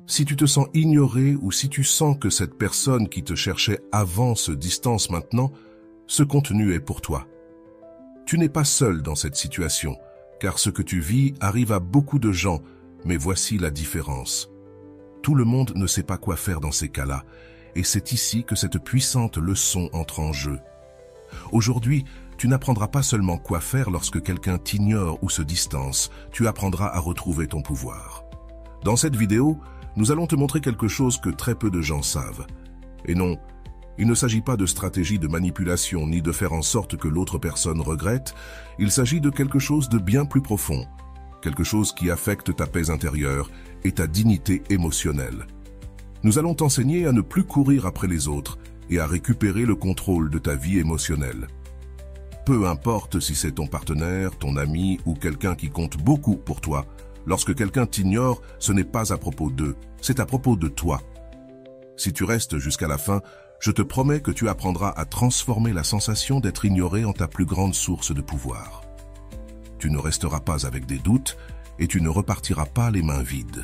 Si tu te sens ignoré ou si tu sens que cette personne qui te cherchait avant se distance maintenant, ce contenu est pour toi. Tu n'es pas seul dans cette situation, car ce que tu vis arrive à beaucoup de gens, mais voici la différence. Tout le monde ne sait pas quoi faire dans ces cas-là, et c'est ici que cette puissante leçon entre en jeu. Aujourd'hui, tu n'apprendras pas seulement quoi faire lorsque quelqu'un t'ignore ou se distance, tu apprendras à retrouver ton pouvoir. Dans cette vidéo, nous allons te montrer quelque chose que très peu de gens savent. Et non, il ne s'agit pas de stratégie de manipulation ni de faire en sorte que l'autre personne regrette, il s'agit de quelque chose de bien plus profond, quelque chose qui affecte ta paix intérieure et ta dignité émotionnelle. Nous allons t'enseigner à ne plus courir après les autres et à récupérer le contrôle de ta vie émotionnelle. Peu importe si c'est ton partenaire, ton ami ou quelqu'un qui compte beaucoup pour toi, lorsque quelqu'un t'ignore, ce n'est pas à propos d'eux, c'est à propos de toi. Si tu restes jusqu'à la fin, je te promets que tu apprendras à transformer la sensation d'être ignoré en ta plus grande source de pouvoir. Tu ne resteras pas avec des doutes et tu ne repartiras pas les mains vides.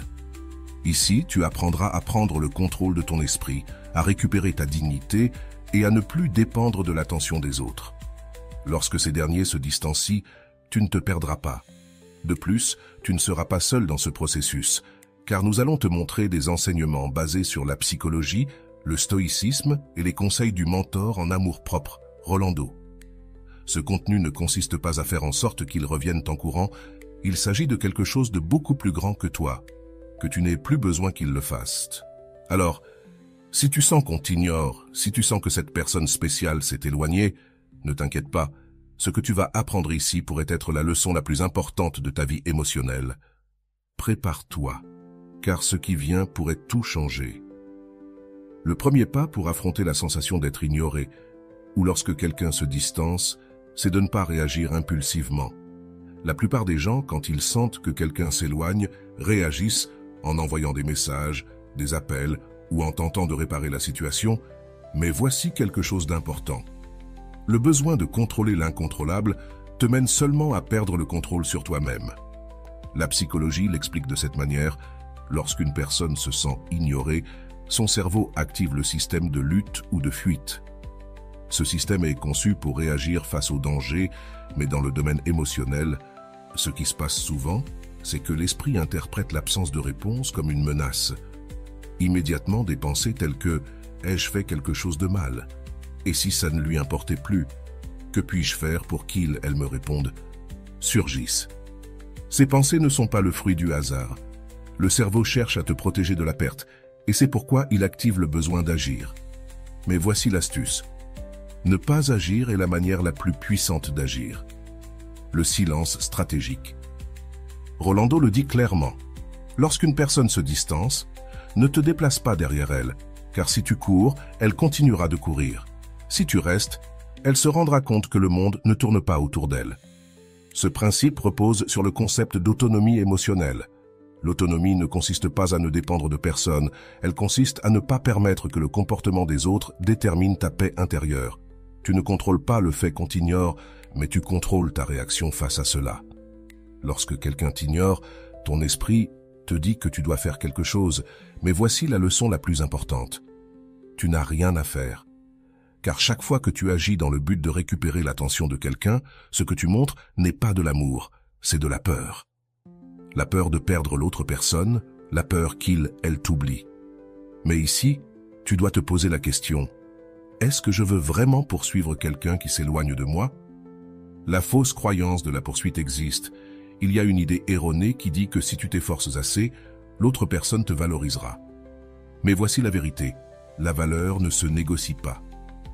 Ici, tu apprendras à prendre le contrôle de ton esprit, à récupérer ta dignité et à ne plus dépendre de l'attention des autres. Lorsque ces derniers se distancient, tu ne te perdras pas. De plus, tu ne seras pas seul dans ce processus, car nous allons te montrer des enseignements basés sur la psychologie, le stoïcisme et les conseils du mentor en amour-propre, Rolando. Ce contenu ne consiste pas à faire en sorte qu'ils reviennent en courant, il s'agit de quelque chose de beaucoup plus grand que toi, que tu n'aies plus besoin qu'ils le fassent. Alors, si tu sens qu'on t'ignore, si tu sens que cette personne spéciale s'est éloignée, ne t'inquiète pas, ce que tu vas apprendre ici pourrait être la leçon la plus importante de ta vie émotionnelle. Prépare-toi, car ce qui vient pourrait tout changer. Le premier pas pour affronter la sensation d'être ignoré, ou lorsque quelqu'un se distance, c'est de ne pas réagir impulsivement. La plupart des gens, quand ils sentent que quelqu'un s'éloigne, réagissent en envoyant des messages, des appels ou en tentant de réparer la situation, mais voici quelque chose d'important. Le besoin de contrôler l'incontrôlable te mène seulement à perdre le contrôle sur toi-même. La psychologie l'explique de cette manière, lorsqu'une personne se sent ignorée, son cerveau active le système de lutte ou de fuite. Ce système est conçu pour réagir face au danger, mais dans le domaine émotionnel, ce qui se passe souvent, c'est que l'esprit interprète l'absence de réponse comme une menace. Immédiatement, des pensées telles que « ai-je fait quelque chose de mal ?» Et si ça ne lui importait plus, que puis-je faire pour elle me réponde, surgissent. Ces pensées ne sont pas le fruit du hasard. Le cerveau cherche à te protéger de la perte, et c'est pourquoi il active le besoin d'agir. Mais voici l'astuce. Ne pas agir est la manière la plus puissante d'agir. Le silence stratégique. Rolando le dit clairement. Lorsqu'une personne se distance, ne te déplace pas derrière elle, car si tu cours, elle continuera de courir. Si tu restes, elle se rendra compte que le monde ne tourne pas autour d'elle. Ce principe repose sur le concept d'autonomie émotionnelle. L'autonomie ne consiste pas à ne dépendre de personne, elle consiste à ne pas permettre que le comportement des autres détermine ta paix intérieure. Tu ne contrôles pas le fait qu'on t'ignore, mais tu contrôles ta réaction face à cela. Lorsque quelqu'un t'ignore, ton esprit te dit que tu dois faire quelque chose, mais voici la leçon la plus importante. Tu n'as rien à faire. Car chaque fois que tu agis dans le but de récupérer l'attention de quelqu'un, ce que tu montres n'est pas de l'amour, c'est de la peur. La peur de perdre l'autre personne, la peur elle t'oublie. Mais ici, tu dois te poser la question, est-ce que je veux vraiment poursuivre quelqu'un qui s'éloigne de moi? La fausse croyance de la poursuite existe. Il y a une idée erronée qui dit que si tu t'efforces assez, l'autre personne te valorisera. Mais voici la vérité, la valeur ne se négocie pas.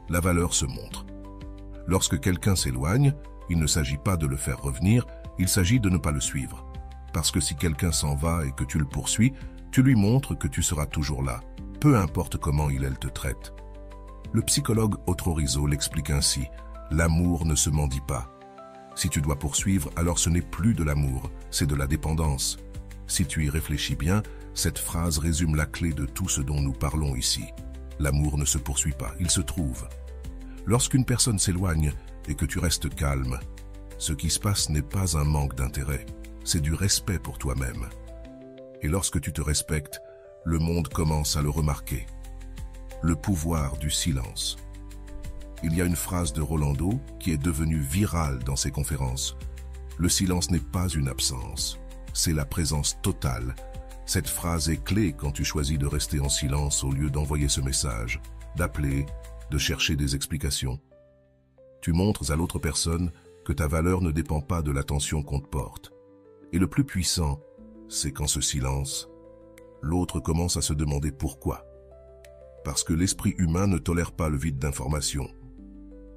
La valeur se montre. Lorsque quelqu'un s'éloigne, il ne s'agit pas de le faire revenir, il s'agit de ne pas le suivre. Parce que si quelqu'un s'en va et que tu le poursuis, tu lui montres que tu seras toujours là, peu importe comment elle te traite. Le psychologue Otto Rizzo l'explique ainsi, l'amour ne se mendie pas. Si tu dois poursuivre, alors ce n'est plus de l'amour, c'est de la dépendance. Si tu y réfléchis bien, cette phrase résume la clé de tout ce dont nous parlons ici. L'amour ne se poursuit pas, il se trouve. Lorsqu'une personne s'éloigne et que tu restes calme, ce qui se passe n'est pas un manque d'intérêt, c'est du respect pour toi-même. Et lorsque tu te respectes, le monde commence à le remarquer. Le pouvoir du silence. Il y a une phrase de Rolando qui est devenue virale dans ses conférences. Le silence n'est pas une absence, c'est la présence totale. Cette phrase est clé quand tu choisis de rester en silence au lieu d'envoyer ce message, d'appeler, de chercher des explications. Tu montres à l'autre personne que ta valeur ne dépend pas de l'attention qu'on te porte. Et le plus puissant, c'est qu'en ce silence, l'autre commence à se demander pourquoi. Parce que l'esprit humain ne tolère pas le vide d'information.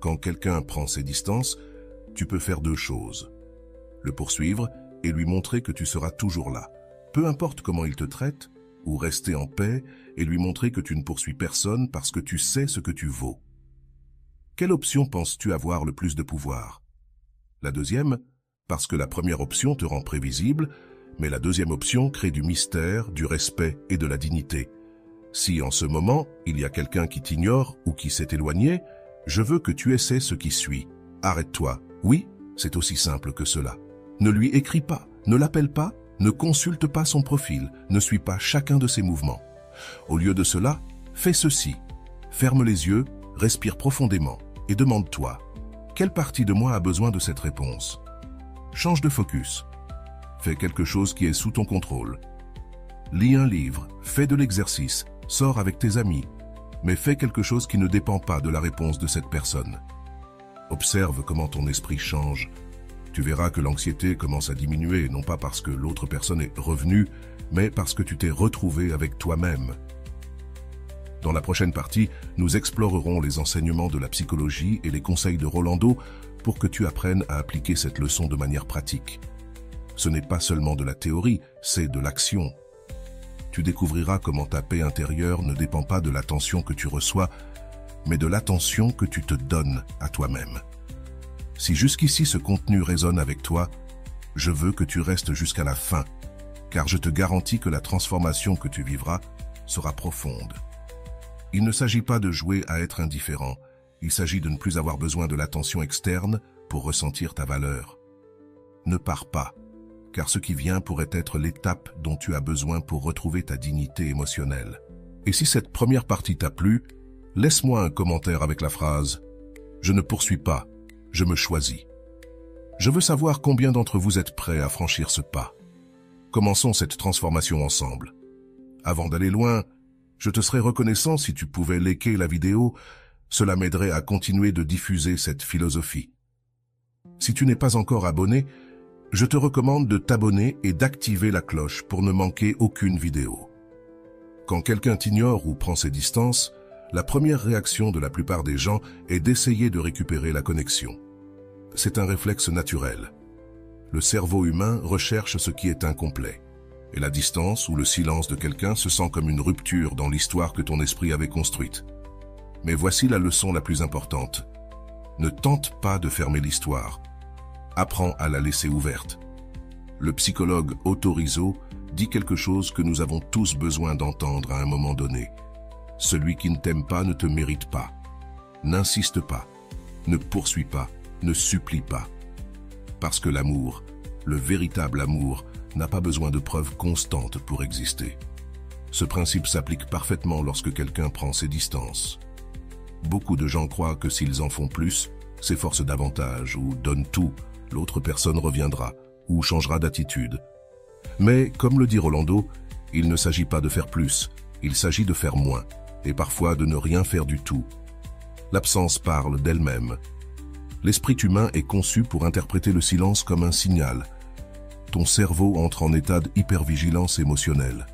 Quand quelqu'un prend ses distances, tu peux faire deux choses. Le poursuivre et lui montrer que tu seras toujours là, peu importe comment il te traite, ou rester en paix et lui montrer que tu ne poursuis personne parce que tu sais ce que tu vaux. Quelle option penses-tu avoir le plus de pouvoir? La deuxième, parce que la première option te rend prévisible, mais la deuxième option crée du mystère, du respect et de la dignité. Si en ce moment, il y a quelqu'un qui t'ignore ou qui s'est éloigné, je veux que tu essaies ce qui suit. Arrête-toi. Oui, c'est aussi simple que cela. Ne lui écris pas, ne l'appelle pas, ne consulte pas son profil, ne suis pas chacun de ses mouvements. Au lieu de cela, fais ceci. Ferme les yeux, respire profondément et demande-toi, quelle partie de moi a besoin de cette réponse? Change de focus. Fais quelque chose qui est sous ton contrôle. Lis un livre, fais de l'exercice, sors avec tes amis, mais fais quelque chose qui ne dépend pas de la réponse de cette personne. Observe comment ton esprit change. Tu verras que l'anxiété commence à diminuer, non pas parce que l'autre personne est revenue, mais parce que tu t'es retrouvé avec toi-même. Dans la prochaine partie, nous explorerons les enseignements de la psychologie et les conseils de Rolando pour que tu apprennes à appliquer cette leçon de manière pratique. Ce n'est pas seulement de la théorie, c'est de l'action. Tu découvriras comment ta paix intérieure ne dépend pas de l'attention que tu reçois, mais de l'attention que tu te donnes à toi-même. Si jusqu'ici ce contenu résonne avec toi, je veux que tu restes jusqu'à la fin, car je te garantis que la transformation que tu vivras sera profonde. Il ne s'agit pas de jouer à être indifférent, il s'agit de ne plus avoir besoin de l'attention externe pour ressentir ta valeur. Ne pars pas, car ce qui vient pourrait être l'étape dont tu as besoin pour retrouver ta dignité émotionnelle. Et si cette première partie t'a plu, laisse-moi un commentaire avec la phrase « Je ne poursuis pas, je me choisis ». Je veux savoir combien d'entre vous êtes prêts à franchir ce pas. Commençons cette transformation ensemble. Avant d'aller loin, je te serais reconnaissant si tu pouvais liker la vidéo, cela m'aiderait à continuer de diffuser cette philosophie. Si tu n'es pas encore abonné, je te recommande de t'abonner et d'activer la cloche pour ne manquer aucune vidéo. Quand quelqu'un t'ignore ou prend ses distances, la première réaction de la plupart des gens est d'essayer de récupérer la connexion. C'est un réflexe naturel. Le cerveau humain recherche ce qui est incomplet. Et la distance ou le silence de quelqu'un se sent comme une rupture dans l'histoire que ton esprit avait construite. Mais voici la leçon la plus importante. Ne tente pas de fermer l'histoire. Apprends à la laisser ouverte. Le psychologue Otto Rizzo dit quelque chose que nous avons tous besoin d'entendre à un moment donné. Celui qui ne t'aime pas ne te mérite pas. N'insiste pas, ne poursuis pas, ne supplie pas. Parce que l'amour, le véritable amour, n'a pas besoin de preuves constantes pour exister. Ce principe s'applique parfaitement lorsque quelqu'un prend ses distances. Beaucoup de gens croient que s'ils en font plus, s'efforcent davantage ou donnent tout, l'autre personne reviendra ou changera d'attitude. Mais, comme le dit Rolando, il ne s'agit pas de faire plus, il s'agit de faire moins, et parfois de ne rien faire du tout. L'absence parle d'elle-même. L'esprit humain est conçu pour interpréter le silence comme un signal. Ton cerveau entre en état d'hypervigilance émotionnelle.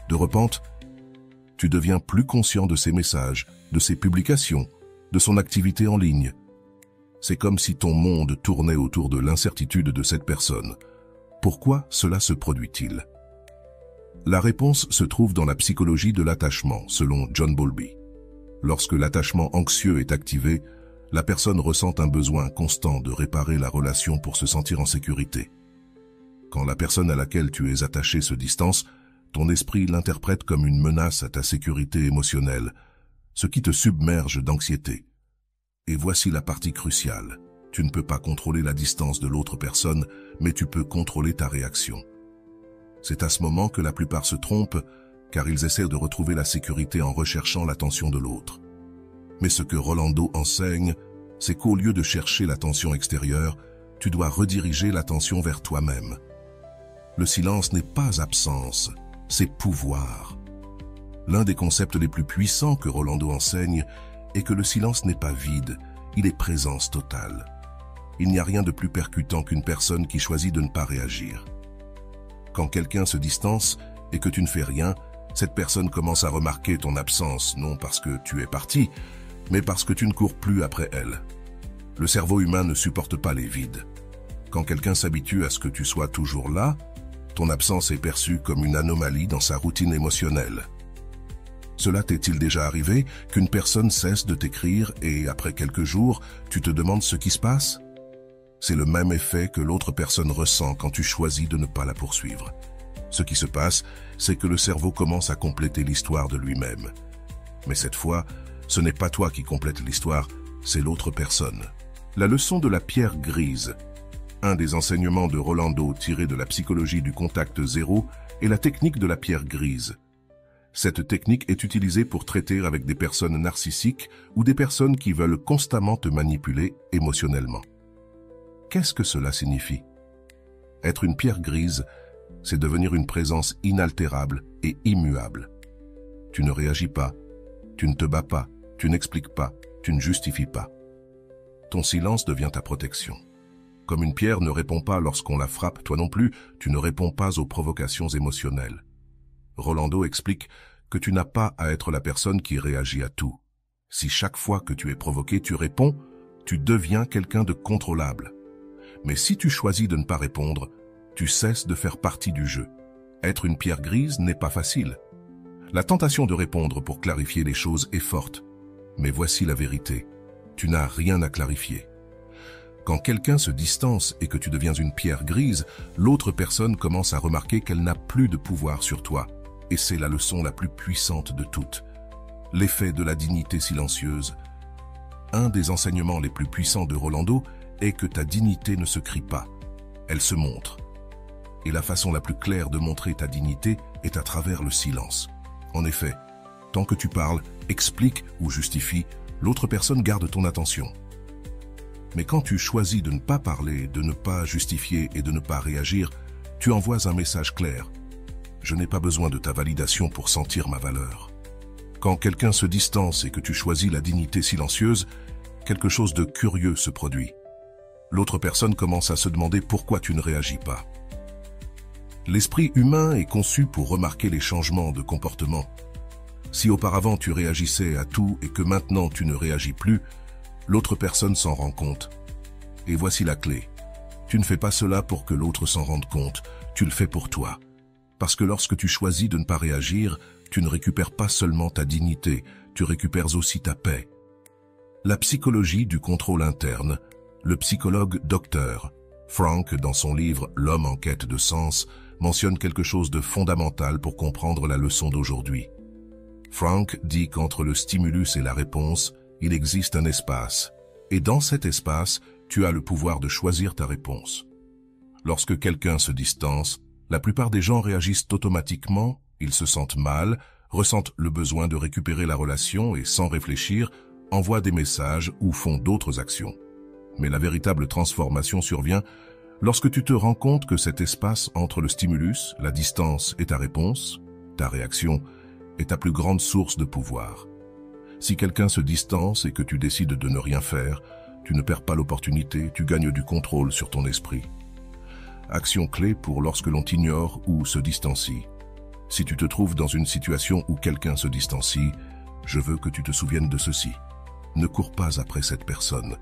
De repente, tu deviens plus conscient de ses messages, de ses publications, de son activité en ligne. C'est comme si ton monde tournait autour de l'incertitude de cette personne. Pourquoi cela se produit-il? La réponse se trouve dans la psychologie de l'attachement, selon John Bowlby. Lorsque l'attachement anxieux est activé, la personne ressent un besoin constant de réparer la relation pour se sentir en sécurité. Quand la personne à laquelle tu es attaché se distance, ton esprit l'interprète comme une menace à ta sécurité émotionnelle, ce qui te submerge d'anxiété. Et voici la partie cruciale. Tu ne peux pas contrôler la distance de l'autre personne, mais tu peux contrôler ta réaction. C'est à ce moment que la plupart se trompent car ils essaient de retrouver la sécurité en recherchant l'attention de l'autre. Mais ce que Rolando enseigne, c'est qu'au lieu de chercher l'attention extérieure, tu dois rediriger l'attention vers toi-même. Le silence n'est pas absence, c'est pouvoir. L'un des concepts les plus puissants que Rolando enseigne est que le silence n'est pas vide, il est présence totale. Il n'y a rien de plus percutant qu'une personne qui choisit de ne pas réagir. Quand quelqu'un se distance et que tu ne fais rien, cette personne commence à remarquer ton absence, non parce que tu es parti, mais parce que tu ne cours plus après elle. Le cerveau humain ne supporte pas les vides. Quand quelqu'un s'habitue à ce que tu sois toujours là, ton absence est perçue comme une anomalie dans sa routine émotionnelle. Cela t'est-il déjà arrivé qu'une personne cesse de t'écrire et après quelques jours, tu te demandes ce qui se passe? C'est le même effet que l'autre personne ressent quand tu choisis de ne pas la poursuivre. Ce qui se passe, c'est que le cerveau commence à compléter l'histoire de lui-même. Mais cette fois, ce n'est pas toi qui complète l'histoire, c'est l'autre personne. La leçon de la pierre grise. Un des enseignements de Rolando tiré de la psychologie du contact zéro est la technique de la pierre grise. Cette technique est utilisée pour traiter avec des personnes narcissiques ou des personnes qui veulent constamment te manipuler émotionnellement. Qu'est-ce que cela signifie? Être une pierre grise, c'est devenir une présence inaltérable et immuable. Tu ne réagis pas, tu ne te bats pas, tu n'expliques pas, tu ne justifies pas. Ton silence devient ta protection. Comme une pierre ne répond pas lorsqu'on la frappe, toi non plus, tu ne réponds pas aux provocations émotionnelles. Rolando explique que tu n'as pas à être la personne qui réagit à tout. Si chaque fois que tu es provoqué, tu réponds, tu deviens quelqu'un de contrôlable. Mais si tu choisis de ne pas répondre, tu cesses de faire partie du jeu. Être une pierre grise n'est pas facile. La tentation de répondre pour clarifier les choses est forte. Mais voici la vérité. Tu n'as rien à clarifier. Quand quelqu'un se distance et que tu deviens une pierre grise, l'autre personne commence à remarquer qu'elle n'a plus de pouvoir sur toi. Et c'est la leçon la plus puissante de toutes. L'effet de la dignité silencieuse. Un des enseignements les plus puissants de Rolando est que ta dignité ne se crie pas. Elle se montre. Et la façon la plus claire de montrer ta dignité est à travers le silence. En effet, tant que tu parles, expliques ou justifies, l'autre personne garde ton attention. Mais quand tu choisis de ne pas parler, de ne pas justifier et de ne pas réagir, tu envoies un message clair. Je n'ai pas besoin de ta validation pour sentir ma valeur. Quand quelqu'un se distance et que tu choisis la dignité silencieuse, quelque chose de curieux se produit. L'autre personne commence à se demander pourquoi tu ne réagis pas. L'esprit humain est conçu pour remarquer les changements de comportement. Si auparavant tu réagissais à tout et que maintenant tu ne réagis plus, l'autre personne s'en rend compte. Et voici la clé. Tu ne fais pas cela pour que l'autre s'en rende compte, tu le fais pour toi. Parce que lorsque tu choisis de ne pas réagir, tu ne récupères pas seulement ta dignité, tu récupères aussi ta paix. La psychologie du contrôle interne, le psychologue Dr. Frank, dans son livre « L'homme en quête de sens », mentionne quelque chose de fondamental pour comprendre la leçon d'aujourd'hui. Frank dit qu'entre le stimulus et la réponse, il existe un espace. Et dans cet espace, tu as le pouvoir de choisir ta réponse. Lorsque quelqu'un se distance, la plupart des gens réagissent automatiquement, ils se sentent mal, ressentent le besoin de récupérer la relation et, sans réfléchir, envoient des messages ou font d'autres actions. Mais la véritable transformation survient lorsque tu te rends compte que cet espace entre le stimulus, la distance et ta réponse, ta réaction, est ta plus grande source de pouvoir. Si quelqu'un se distance et que tu décides de ne rien faire, tu ne perds pas l'opportunité, tu gagnes du contrôle sur ton esprit. Action clé pour lorsque l'on t'ignore ou se distancie. Si tu te trouves dans une situation où quelqu'un se distancie, je veux que tu te souviennes de ceci. Ne cours pas après cette personne.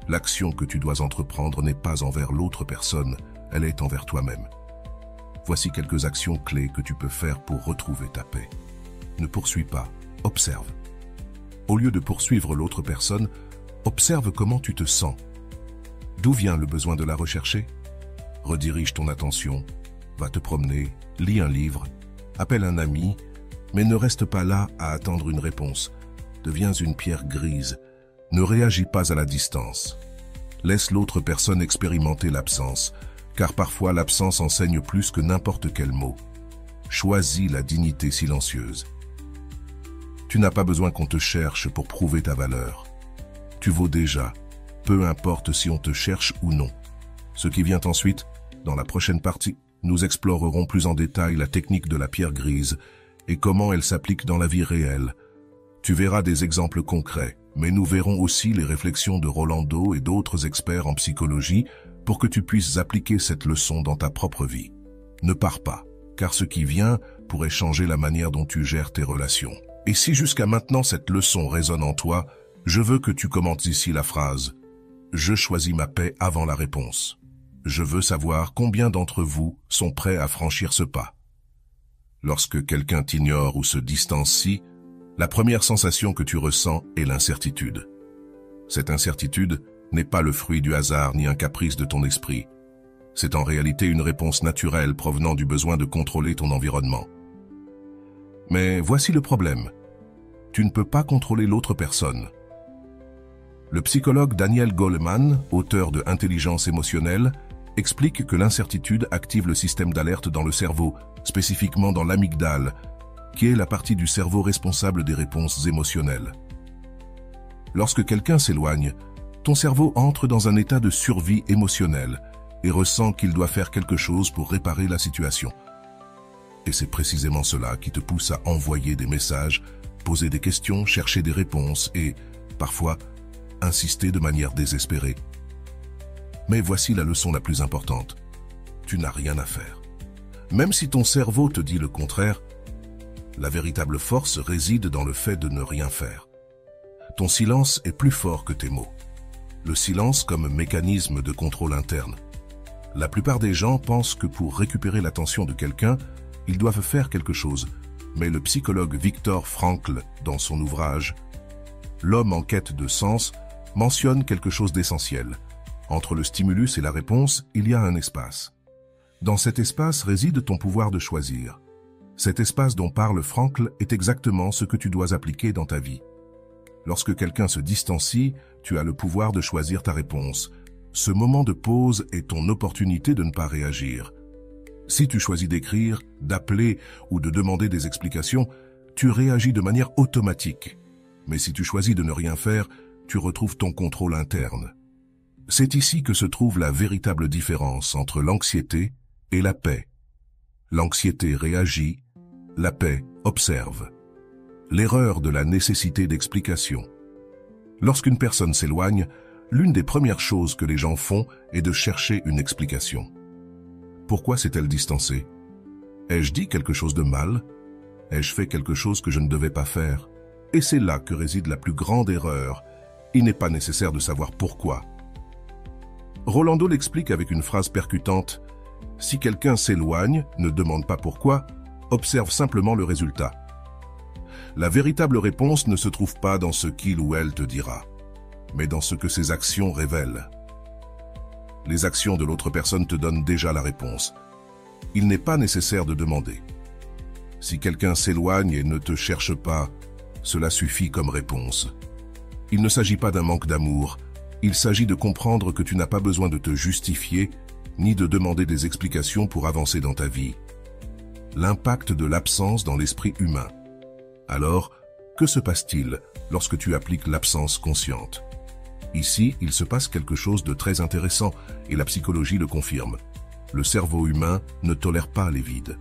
L'action que tu dois entreprendre n'est pas envers l'autre personne, elle est envers toi-même. Voici quelques actions clés que tu peux faire pour retrouver ta paix. Ne poursuis pas, observe. Au lieu de poursuivre l'autre personne, observe comment tu te sens. D'où vient le besoin de la rechercher? Redirige ton attention, va te promener, lis un livre, appelle un ami, mais ne reste pas là à attendre une réponse. Deviens une pierre grise. Ne réagis pas à la distance. Laisse l'autre personne expérimenter l'absence, car parfois l'absence enseigne plus que n'importe quel mot. Choisis la dignité silencieuse. Tu n'as pas besoin qu'on te cherche pour prouver ta valeur. Tu vaux déjà, peu importe si on te cherche ou non. Ce qui vient ensuite, dans la prochaine partie, nous explorerons plus en détail la technique de la pierre grise et comment elle s'applique dans la vie réelle. Tu verras des exemples concrets, mais nous verrons aussi les réflexions de Rolando et d'autres experts en psychologie pour que tu puisses appliquer cette leçon dans ta propre vie. Ne pars pas, car ce qui vient pourrait changer la manière dont tu gères tes relations. Et si jusqu'à maintenant cette leçon résonne en toi, je veux que tu commentes ici la phrase « Je choisis ma paix avant la réponse ». Je veux savoir combien d'entre vous sont prêts à franchir ce pas. Lorsque quelqu'un t'ignore ou se distancie, la première sensation que tu ressens est l'incertitude. Cette incertitude n'est pas le fruit du hasard ni un caprice de ton esprit. C'est en réalité une réponse naturelle provenant du besoin de contrôler ton environnement. Mais voici le problème. Tu ne peux pas contrôler l'autre personne. Le psychologue Daniel Goleman, auteur de Intelligence émotionnelle, explique que l'incertitude active le système d'alerte dans le cerveau, spécifiquement dans l'amygdale, qui est la partie du cerveau responsable des réponses émotionnelles. Lorsque quelqu'un s'éloigne, ton cerveau entre dans un état de survie émotionnelle et ressent qu'il doit faire quelque chose pour réparer la situation. Et c'est précisément cela qui te pousse à envoyer des messages, poser des questions, chercher des réponses et, parfois, insister de manière désespérée. Mais voici la leçon la plus importante. Tu n'as rien à faire. Même si ton cerveau te dit le contraire, la véritable force réside dans le fait de ne rien faire. Ton silence est plus fort que tes mots. Le silence comme mécanisme de contrôle interne. La plupart des gens pensent que pour récupérer l'attention de quelqu'un, ils doivent faire quelque chose. Mais le psychologue Viktor Frankl, dans son ouvrage « L'homme en quête de sens », mentionne quelque chose d'essentiel. Entre le stimulus et la réponse, il y a un espace. Dans cet espace réside ton pouvoir de choisir. Cet espace dont parle Frankl est exactement ce que tu dois appliquer dans ta vie. Lorsque quelqu'un se distancie, tu as le pouvoir de choisir ta réponse. Ce moment de pause est ton opportunité de ne pas réagir. Si tu choisis d'écrire, d'appeler ou de demander des explications, tu réagis de manière automatique. Mais si tu choisis de ne rien faire, tu retrouves ton contrôle interne. C'est ici que se trouve la véritable différence entre l'anxiété et la paix. L'anxiété réagit, la paix observe. L'erreur de la nécessité d'explication. Lorsqu'une personne s'éloigne, l'une des premières choses que les gens font est de chercher une explication. Pourquoi s'est-elle distancée? Ai-je dit quelque chose de mal? Ai-je fait quelque chose que je ne devais pas faire? Et c'est là que réside la plus grande erreur. Il n'est pas nécessaire de savoir pourquoi. Rolando l'explique avec une phrase percutante. Si quelqu'un s'éloigne, ne demande pas pourquoi, observe simplement le résultat. La véritable réponse ne se trouve pas dans ce qu'il ou elle te dira, mais dans ce que ses actions révèlent. Les actions de l'autre personne te donnent déjà la réponse. Il n'est pas nécessaire de demander. Si quelqu'un s'éloigne et ne te cherche pas, cela suffit comme réponse. Il ne s'agit pas d'un manque d'amour, il s'agit de comprendre que tu n'as pas besoin de te justifier, ni de demander des explications pour avancer dans ta vie. L'impact de l'absence dans l'esprit humain. Alors, que se passe-t-il lorsque tu appliques l'absence consciente? Ici, il se passe quelque chose de très intéressant et la psychologie le confirme. Le cerveau humain ne tolère pas les vides.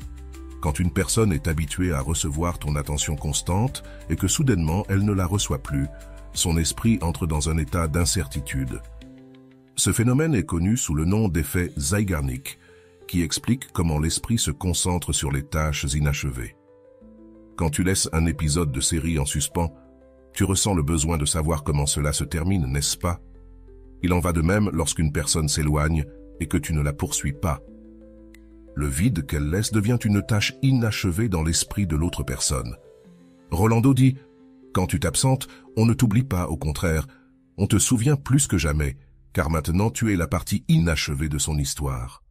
Quand une personne est habituée à recevoir ton attention constante et que soudainement elle ne la reçoit plus, son esprit entre dans un état d'incertitude. Ce phénomène est connu sous le nom d'effet Zeigarnik, qui explique comment l'esprit se concentre sur les tâches inachevées. Quand tu laisses un épisode de série en suspens, tu ressens le besoin de savoir comment cela se termine, n'est-ce pas? Il en va de même lorsqu'une personne s'éloigne et que tu ne la poursuis pas. Le vide qu'elle laisse devient une tâche inachevée dans l'esprit de l'autre personne. Rolando dit « Quand tu t'absentes, on ne t'oublie pas, au contraire, on te souvient plus que jamais, car maintenant tu es la partie inachevée de son histoire. »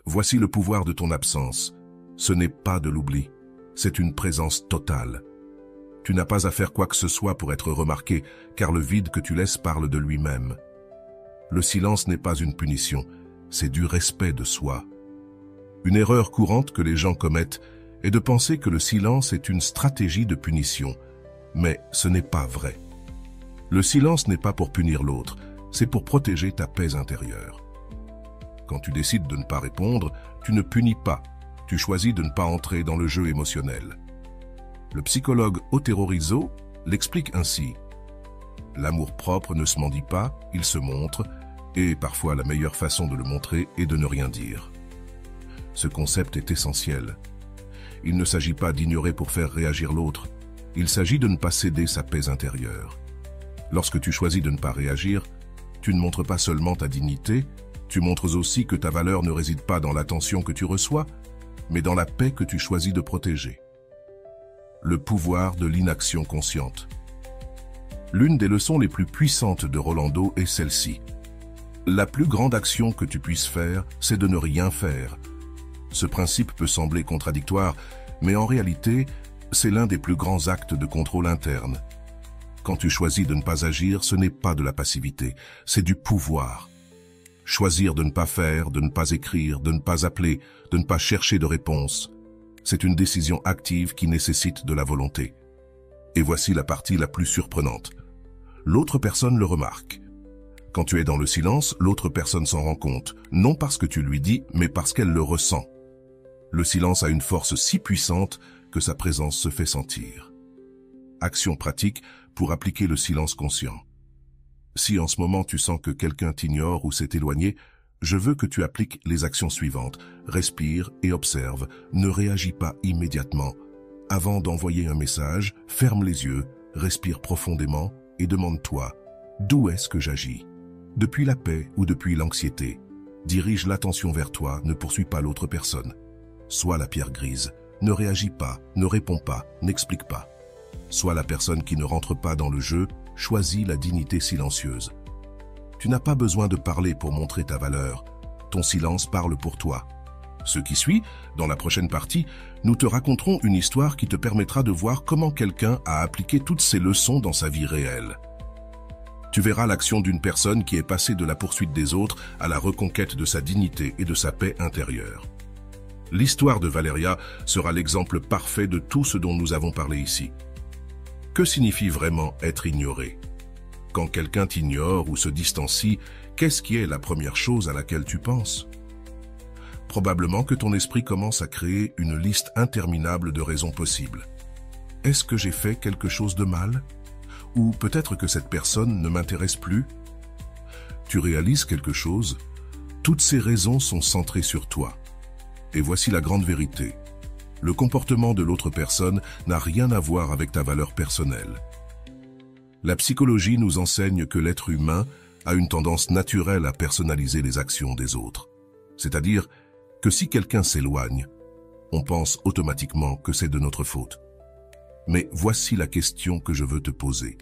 Voici le pouvoir de ton absence. Ce n'est pas de l'oubli, c'est une présence totale. Tu n'as pas à faire quoi que ce soit pour être remarqué, car le vide que tu laisses parle de lui-même. Le silence n'est pas une punition, c'est du respect de soi. Une erreur courante que les gens commettent est de penser que le silence est une stratégie de punition, mais ce n'est pas vrai. Le silence n'est pas pour punir l'autre, c'est pour protéger ta paix intérieure. Quand tu décides de ne pas répondre, tu ne punis pas, tu choisis de ne pas entrer dans le jeu émotionnel. Le psychologue Otero Rizzo l'explique ainsi. L'amour-propre ne se mendie pas, il se montre, et parfois la meilleure façon de le montrer est de ne rien dire. Ce concept est essentiel. Il ne s'agit pas d'ignorer pour faire réagir l'autre, il s'agit de ne pas céder sa paix intérieure. Lorsque tu choisis de ne pas réagir, tu ne montres pas seulement ta dignité, tu montres aussi que ta valeur ne réside pas dans l'attention que tu reçois, mais dans la paix que tu choisis de protéger. Le pouvoir de l'inaction consciente. L'une des leçons les plus puissantes de Rolando est celle-ci. La plus grande action que tu puisses faire, c'est de ne rien faire. Ce principe peut sembler contradictoire, mais en réalité, c'est l'un des plus grands actes de contrôle interne. Quand tu choisis de ne pas agir, ce n'est pas de la passivité, c'est du pouvoir. Choisir de ne pas faire, de ne pas écrire, de ne pas appeler, de ne pas chercher de réponse, c'est une décision active qui nécessite de la volonté. Et voici la partie la plus surprenante. L'autre personne le remarque. Quand tu es dans le silence, l'autre personne s'en rend compte, non parce que tu lui dis, mais parce qu'elle le ressent. Le silence a une force si puissante que sa présence se fait sentir. Action pratique pour appliquer le silence conscient. Si en ce moment tu sens que quelqu'un t'ignore ou s'est éloigné, je veux que tu appliques les actions suivantes. Respire et observe, ne réagis pas immédiatement. Avant d'envoyer un message, ferme les yeux, respire profondément et demande-toi, d'où est-ce que j'agis? Depuis la paix ou depuis l'anxiété? Dirige l'attention vers toi, ne poursuis pas l'autre personne. Sois la pierre grise, ne réagis pas, ne réponds pas, n'explique pas. Sois la personne qui ne rentre pas dans le jeu, choisis la dignité silencieuse. Tu n'as pas besoin de parler pour montrer ta valeur. Ton silence parle pour toi. Ce qui suit, dans la prochaine partie, nous te raconterons une histoire qui te permettra de voir comment quelqu'un a appliqué toutes ces leçons dans sa vie réelle. Tu verras l'action d'une personne qui est passée de la poursuite des autres à la reconquête de sa dignité et de sa paix intérieure. L'histoire de Valeria sera l'exemple parfait de tout ce dont nous avons parlé ici. Que signifie vraiment être ignoré? Quand quelqu'un t'ignore ou se distancie, qu'est-ce qui est la première chose à laquelle tu penses? Probablement que ton esprit commence à créer une liste interminable de raisons possibles. Est-ce que j'ai fait quelque chose de mal? Ou peut-être que cette personne ne m'intéresse plus? Tu réalises quelque chose? Toutes ces raisons sont centrées sur toi. Et voici la grande vérité. Le comportement de l'autre personne n'a rien à voir avec ta valeur personnelle. La psychologie nous enseigne que l'être humain a une tendance naturelle à personnaliser les actions des autres. C'est-à-dire que si quelqu'un s'éloigne, on pense automatiquement que c'est de notre faute. Mais voici la question que je veux te poser.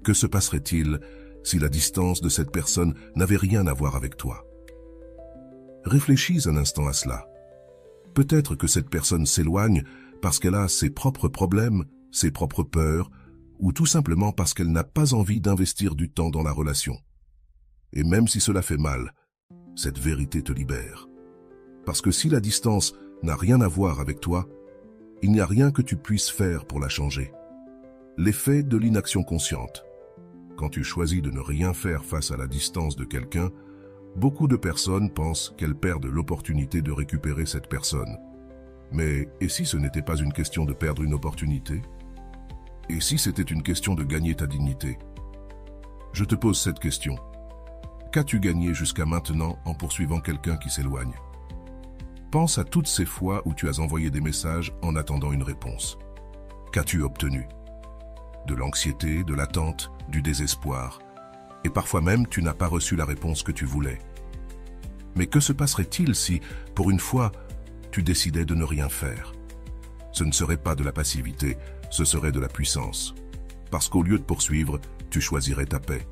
Que se passerait-il si la distance de cette personne n'avait rien à voir avec toi? Réfléchis un instant à cela. Peut-être que cette personne s'éloigne parce qu'elle a ses propres problèmes, ses propres peurs, ou tout simplement parce qu'elle n'a pas envie d'investir du temps dans la relation. Et même si cela fait mal, cette vérité te libère. Parce que si la distance n'a rien à voir avec toi, il n'y a rien que tu puisses faire pour la changer. L'effet de l'inaction consciente. Quand tu choisis de ne rien faire face à la distance de quelqu'un, beaucoup de personnes pensent qu'elles perdent l'opportunité de récupérer cette personne. Mais et si ce n'était pas une question de perdre une opportunité? Et si c'était une question de gagner ta dignité? Je te pose cette question. Qu'as-tu gagné jusqu'à maintenant en poursuivant quelqu'un qui s'éloigne? Pense à toutes ces fois où tu as envoyé des messages en attendant une réponse. Qu'as-tu obtenu? De l'anxiété, de l'attente, du désespoir. Et parfois même, tu n'as pas reçu la réponse que tu voulais. Mais que se passerait-il si, pour une fois, tu décidais de ne rien faire? Ce ne serait pas de la passivité, ce serait de la puissance. Parce qu'au lieu de poursuivre, tu choisirais ta paix.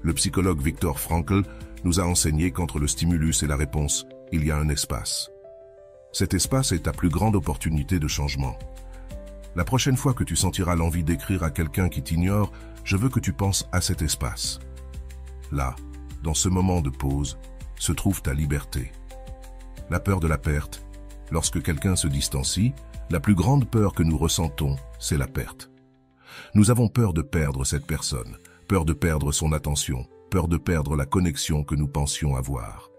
Le psychologue Viktor Frankl nous a enseigné qu'entre le stimulus et la réponse, il y a un espace. Cet espace est ta plus grande opportunité de changement. La prochaine fois que tu sentiras l'envie d'écrire à quelqu'un qui t'ignore, je veux que tu penses à cet espace. Là, dans ce moment de pause, se trouve ta liberté. La peur de la perte, Lorsque quelqu'un se distancie, la plus grande peur que nous ressentons, c'est la perte. Nous avons peur de perdre cette personne, peur de perdre son attention, peur de perdre la connexion que nous pensions avoir.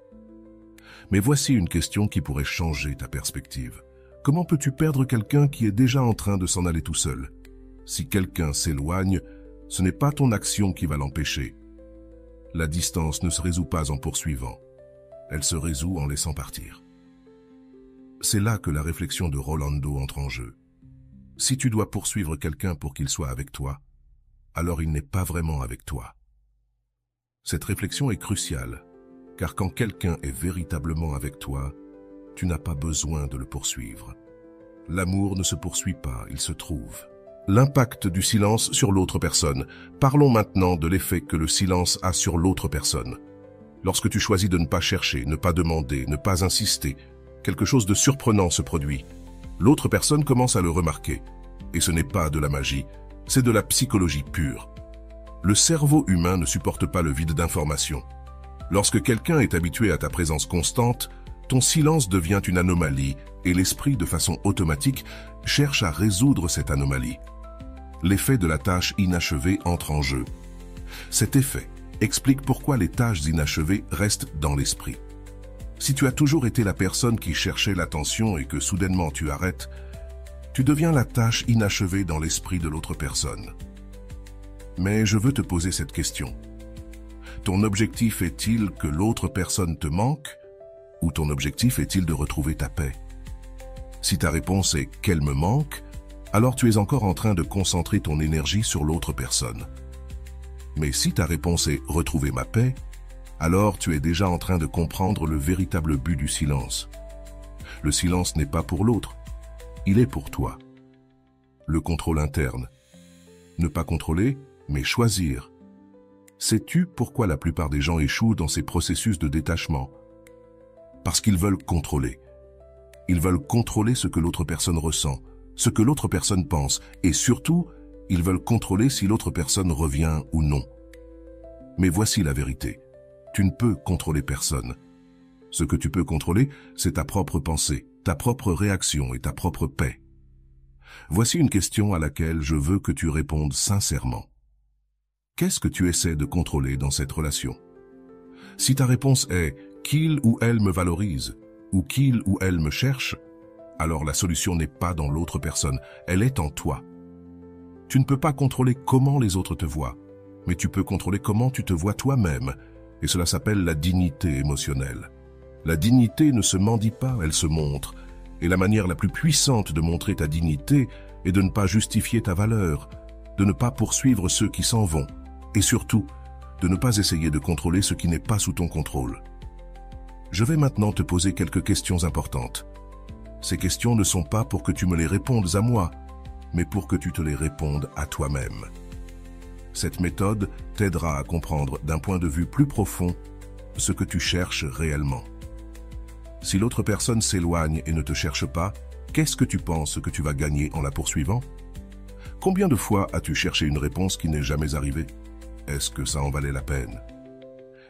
Mais voici une question qui pourrait changer ta perspective. Comment peux-tu perdre quelqu'un qui est déjà en train de s'en aller tout seul? Si quelqu'un s'éloigne, ce n'est pas ton action qui va l'empêcher. La distance ne se résout pas en poursuivant. Elle se résout en laissant partir. C'est là que la réflexion de Rolando entre en jeu. Si tu dois poursuivre quelqu'un pour qu'il soit avec toi, alors il n'est pas vraiment avec toi. Cette réflexion est cruciale, car quand quelqu'un est véritablement avec toi, tu n'as pas besoin de le poursuivre. L'amour ne se poursuit pas, il se trouve. L'impact du silence sur l'autre personne. Parlons maintenant de l'effet que le silence a sur l'autre personne. Lorsque tu choisis de ne pas chercher, ne pas demander, ne pas insister, quelque chose de surprenant se produit. L'autre personne commence à le remarquer. Et ce n'est pas de la magie, c'est de la psychologie pure. Le cerveau humain ne supporte pas le vide d'informations. Lorsque quelqu'un est habitué à ta présence constante, ton silence devient une anomalie et l'esprit, de façon automatique, cherche à résoudre cette anomalie. L'effet de la tâche inachevée entre en jeu. Cet effet explique pourquoi les tâches inachevées restent dans l'esprit. Si tu as toujours été la personne qui cherchait l'attention et que soudainement tu arrêtes, tu deviens la tâche inachevée dans l'esprit de l'autre personne. Mais je veux te poser cette question. Ton objectif est-il que l'autre personne te manque ou ton objectif est-il de retrouver ta paix? Si ta réponse est « qu'elle me manque », alors tu es encore en train de concentrer ton énergie sur l'autre personne. Mais si ta réponse est « retrouver ma paix », alors tu es déjà en train de comprendre le véritable but du silence. Le silence n'est pas pour l'autre, il est pour toi. Le contrôle interne. Ne pas contrôler, mais choisir. Sais-tu pourquoi la plupart des gens échouent dans ces processus de détachement? Parce qu'ils veulent contrôler. Ils veulent contrôler ce que l'autre personne ressent, ce que l'autre personne pense, et surtout, ils veulent contrôler si l'autre personne revient ou non. Mais voici la vérité. Tu ne peux contrôler personne. Ce que tu peux contrôler, c'est ta propre pensée, ta propre réaction et ta propre paix. Voici une question à laquelle je veux que tu répondes sincèrement. Qu'est-ce que tu essaies de contrôler dans cette relation? Si ta réponse est « qu'il ou elle me valorise » ou « qu'il ou elle me cherche », alors la solution n'est pas dans l'autre personne, elle est en toi. Tu ne peux pas contrôler comment les autres te voient, mais tu peux contrôler comment tu te vois toi-même, et cela s'appelle la dignité émotionnelle. La dignité ne se mendie pas, elle se montre, et la manière la plus puissante de montrer ta dignité est de ne pas justifier ta valeur, de ne pas poursuivre ceux qui s'en vont, et surtout, de ne pas essayer de contrôler ce qui n'est pas sous ton contrôle. Je vais maintenant te poser quelques questions importantes. Ces questions ne sont pas pour que tu me les répondes à moi, mais pour que tu te les répondes à toi-même. Cette méthode t'aidera à comprendre d'un point de vue plus profond ce que tu cherches réellement. Si l'autre personne s'éloigne et ne te cherche pas, qu'est-ce que tu penses que tu vas gagner en la poursuivant? Combien de fois as-tu cherché une réponse qui n'est jamais arrivée? Est-ce que ça en valait la peine?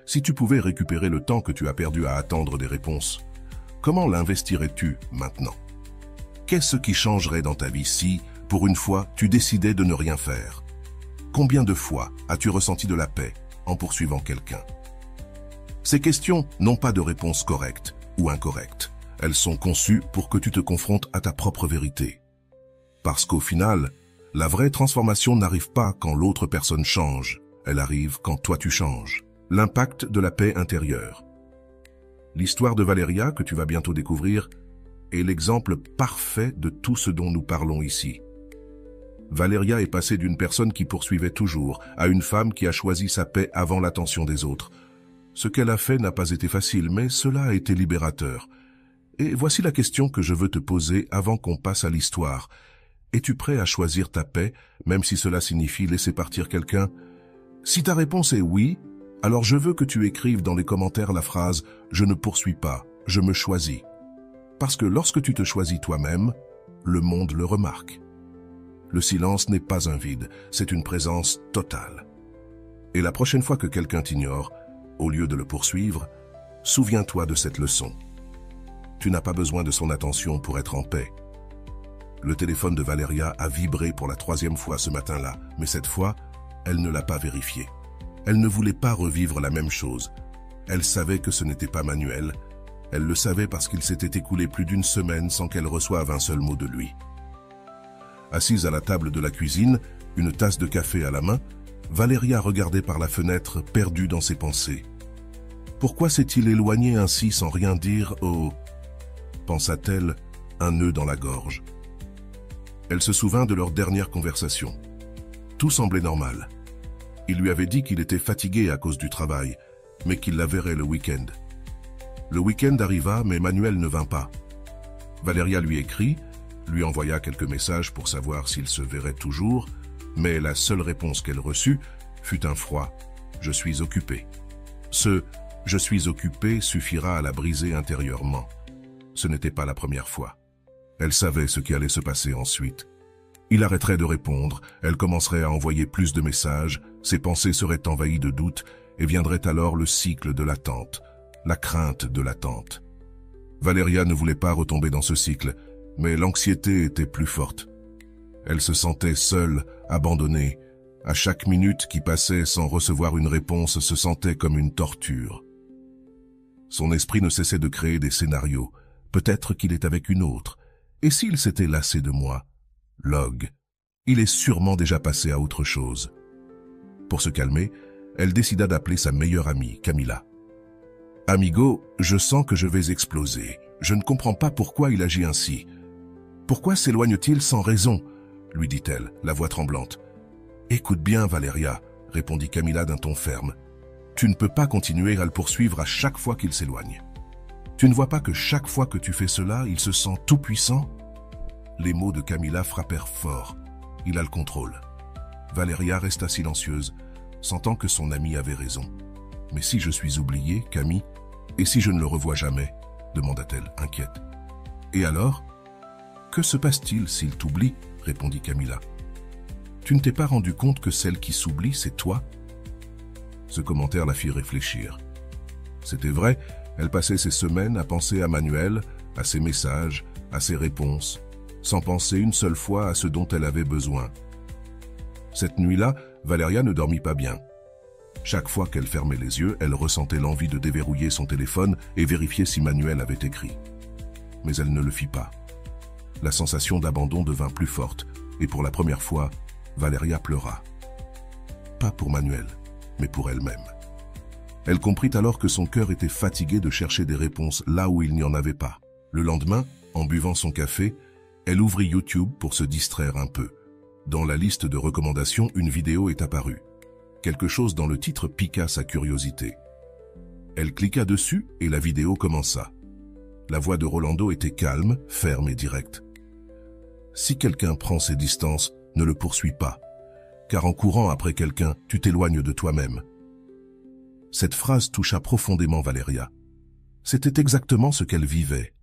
Si tu pouvais récupérer le temps que tu as perdu à attendre des réponses, comment l'investirais-tu maintenant? Qu'est-ce qui changerait dans ta vie si, pour une fois, tu décidais de ne rien faire? Combien de fois as-tu ressenti de la paix en poursuivant quelqu'un? Ces questions n'ont pas de réponse correcte ou incorrecte. Elles sont conçues pour que tu te confrontes à ta propre vérité. Parce qu'au final, la vraie transformation n'arrive pas quand l'autre personne change. Elle arrive quand toi tu changes. L'impact de la paix intérieure. L'histoire de Valeria, que tu vas bientôt découvrir, est l'exemple parfait de tout ce dont nous parlons ici. Valeria est passée d'une personne qui poursuivait toujours à une femme qui a choisi sa paix avant l'attention des autres. Ce qu'elle a fait n'a pas été facile, mais cela a été libérateur. Et voici la question que je veux te poser avant qu'on passe à l'histoire. Es-tu prêt à choisir ta paix, même si cela signifie laisser partir quelqu'un? Si ta réponse est oui, alors je veux que tu écrives dans les commentaires la phrase « Je ne poursuis pas, je me choisis ». Parce que lorsque tu te choisis toi-même, le monde le remarque. Le silence n'est pas un vide, c'est une présence totale. Et la prochaine fois que quelqu'un t'ignore, au lieu de le poursuivre, souviens-toi de cette leçon. Tu n'as pas besoin de son attention pour être en paix. Le téléphone de Valeria a vibré pour la 3e fois ce matin-là, mais cette fois, elle ne l'a pas vérifié. Elle ne voulait pas revivre la même chose. Elle savait que ce n'était pas Manuel. Elle le savait parce qu'il s'était écoulé plus d'1 semaine sans qu'elle reçoive un seul mot de lui. Assise à la table de la cuisine, une tasse de café à la main, Valeria regardait par la fenêtre, perdue dans ses pensées. Pourquoi s'est-il éloigné ainsi sans rien dire au... pensa-t-elle, un nœud dans la gorge. Elle se souvint de leur dernière conversation. Tout semblait normal. Il lui avait dit qu'il était fatigué à cause du travail, mais qu'il la verrait le week-end. Le week-end arriva, mais Manuel ne vint pas. Valeria lui écrit, lui envoya quelques messages pour savoir s'il se verrait toujours, mais la seule réponse qu'elle reçut fut un froid « Je suis occupé ». Ce « Je suis occupé » suffira à la briser intérieurement. Ce n'était pas la première fois. Elle savait ce qui allait se passer ensuite. Il arrêterait de répondre, elle commencerait à envoyer plus de messages, ses pensées seraient envahies de doutes et viendrait alors le cycle de l'attente, la crainte de l'attente. Valeria ne voulait pas retomber dans ce cycle, mais l'anxiété était plus forte. Elle se sentait seule, abandonnée. À chaque minute qui passait sans recevoir une réponse se sentait comme une torture. Son esprit ne cessait de créer des scénarios. Peut-être qu'il est avec une autre. Et s'il s'était lassé de moi? Log. Il est sûrement déjà passé à autre chose. Pour se calmer, elle décida d'appeler sa meilleure amie, Camila. « Amigo, je sens que je vais exploser. Je ne comprends pas pourquoi il agit ainsi. Pourquoi s'éloigne-t-il sans raison ?» lui dit-elle, la voix tremblante. « Écoute bien, Valeria, » répondit Camila d'un ton ferme. « Tu ne peux pas continuer à le poursuivre à chaque fois qu'il s'éloigne. Tu ne vois pas que chaque fois que tu fais cela, il se sent tout-puissant ?» Les mots de Camila frappèrent fort. Il a le contrôle. Valeria resta silencieuse, sentant que son amie avait raison. « Mais si je suis oubliée, Camille, et si je ne le revois jamais ?» demanda-t-elle, inquiète. « Et alors ?»« Que se passe-t-il s'il t'oublie ?» répondit Camila. « Tu ne t'es pas rendu compte que celle qui s'oublie, c'est toi ?» Ce commentaire la fit réfléchir. C'était vrai, elle passait ses semaines à penser à Manuel, à ses messages, à ses réponses, sans penser une seule fois à ce dont elle avait besoin. Cette nuit-là, Valeria ne dormit pas bien. Chaque fois qu'elle fermait les yeux, elle ressentait l'envie de déverrouiller son téléphone et vérifier si Manuel avait écrit. Mais elle ne le fit pas. La sensation d'abandon devint plus forte, et pour la première fois, Valeria pleura. Pas pour Manuel, mais pour elle-même. Elle comprit alors que son cœur était fatigué de chercher des réponses là où il n'y en avait pas. Le lendemain, en buvant son café, elle ouvrit YouTube pour se distraire un peu. Dans la liste de recommandations, une vidéo est apparue. Quelque chose dans le titre piqua sa curiosité. Elle cliqua dessus et la vidéo commença. La voix de Rolando était calme, ferme et directe. « Si quelqu'un prend ses distances, ne le poursuis pas, car en courant après quelqu'un, tu t'éloignes de toi-même. » Cette phrase toucha profondément Valeria. C'était exactement ce qu'elle vivait.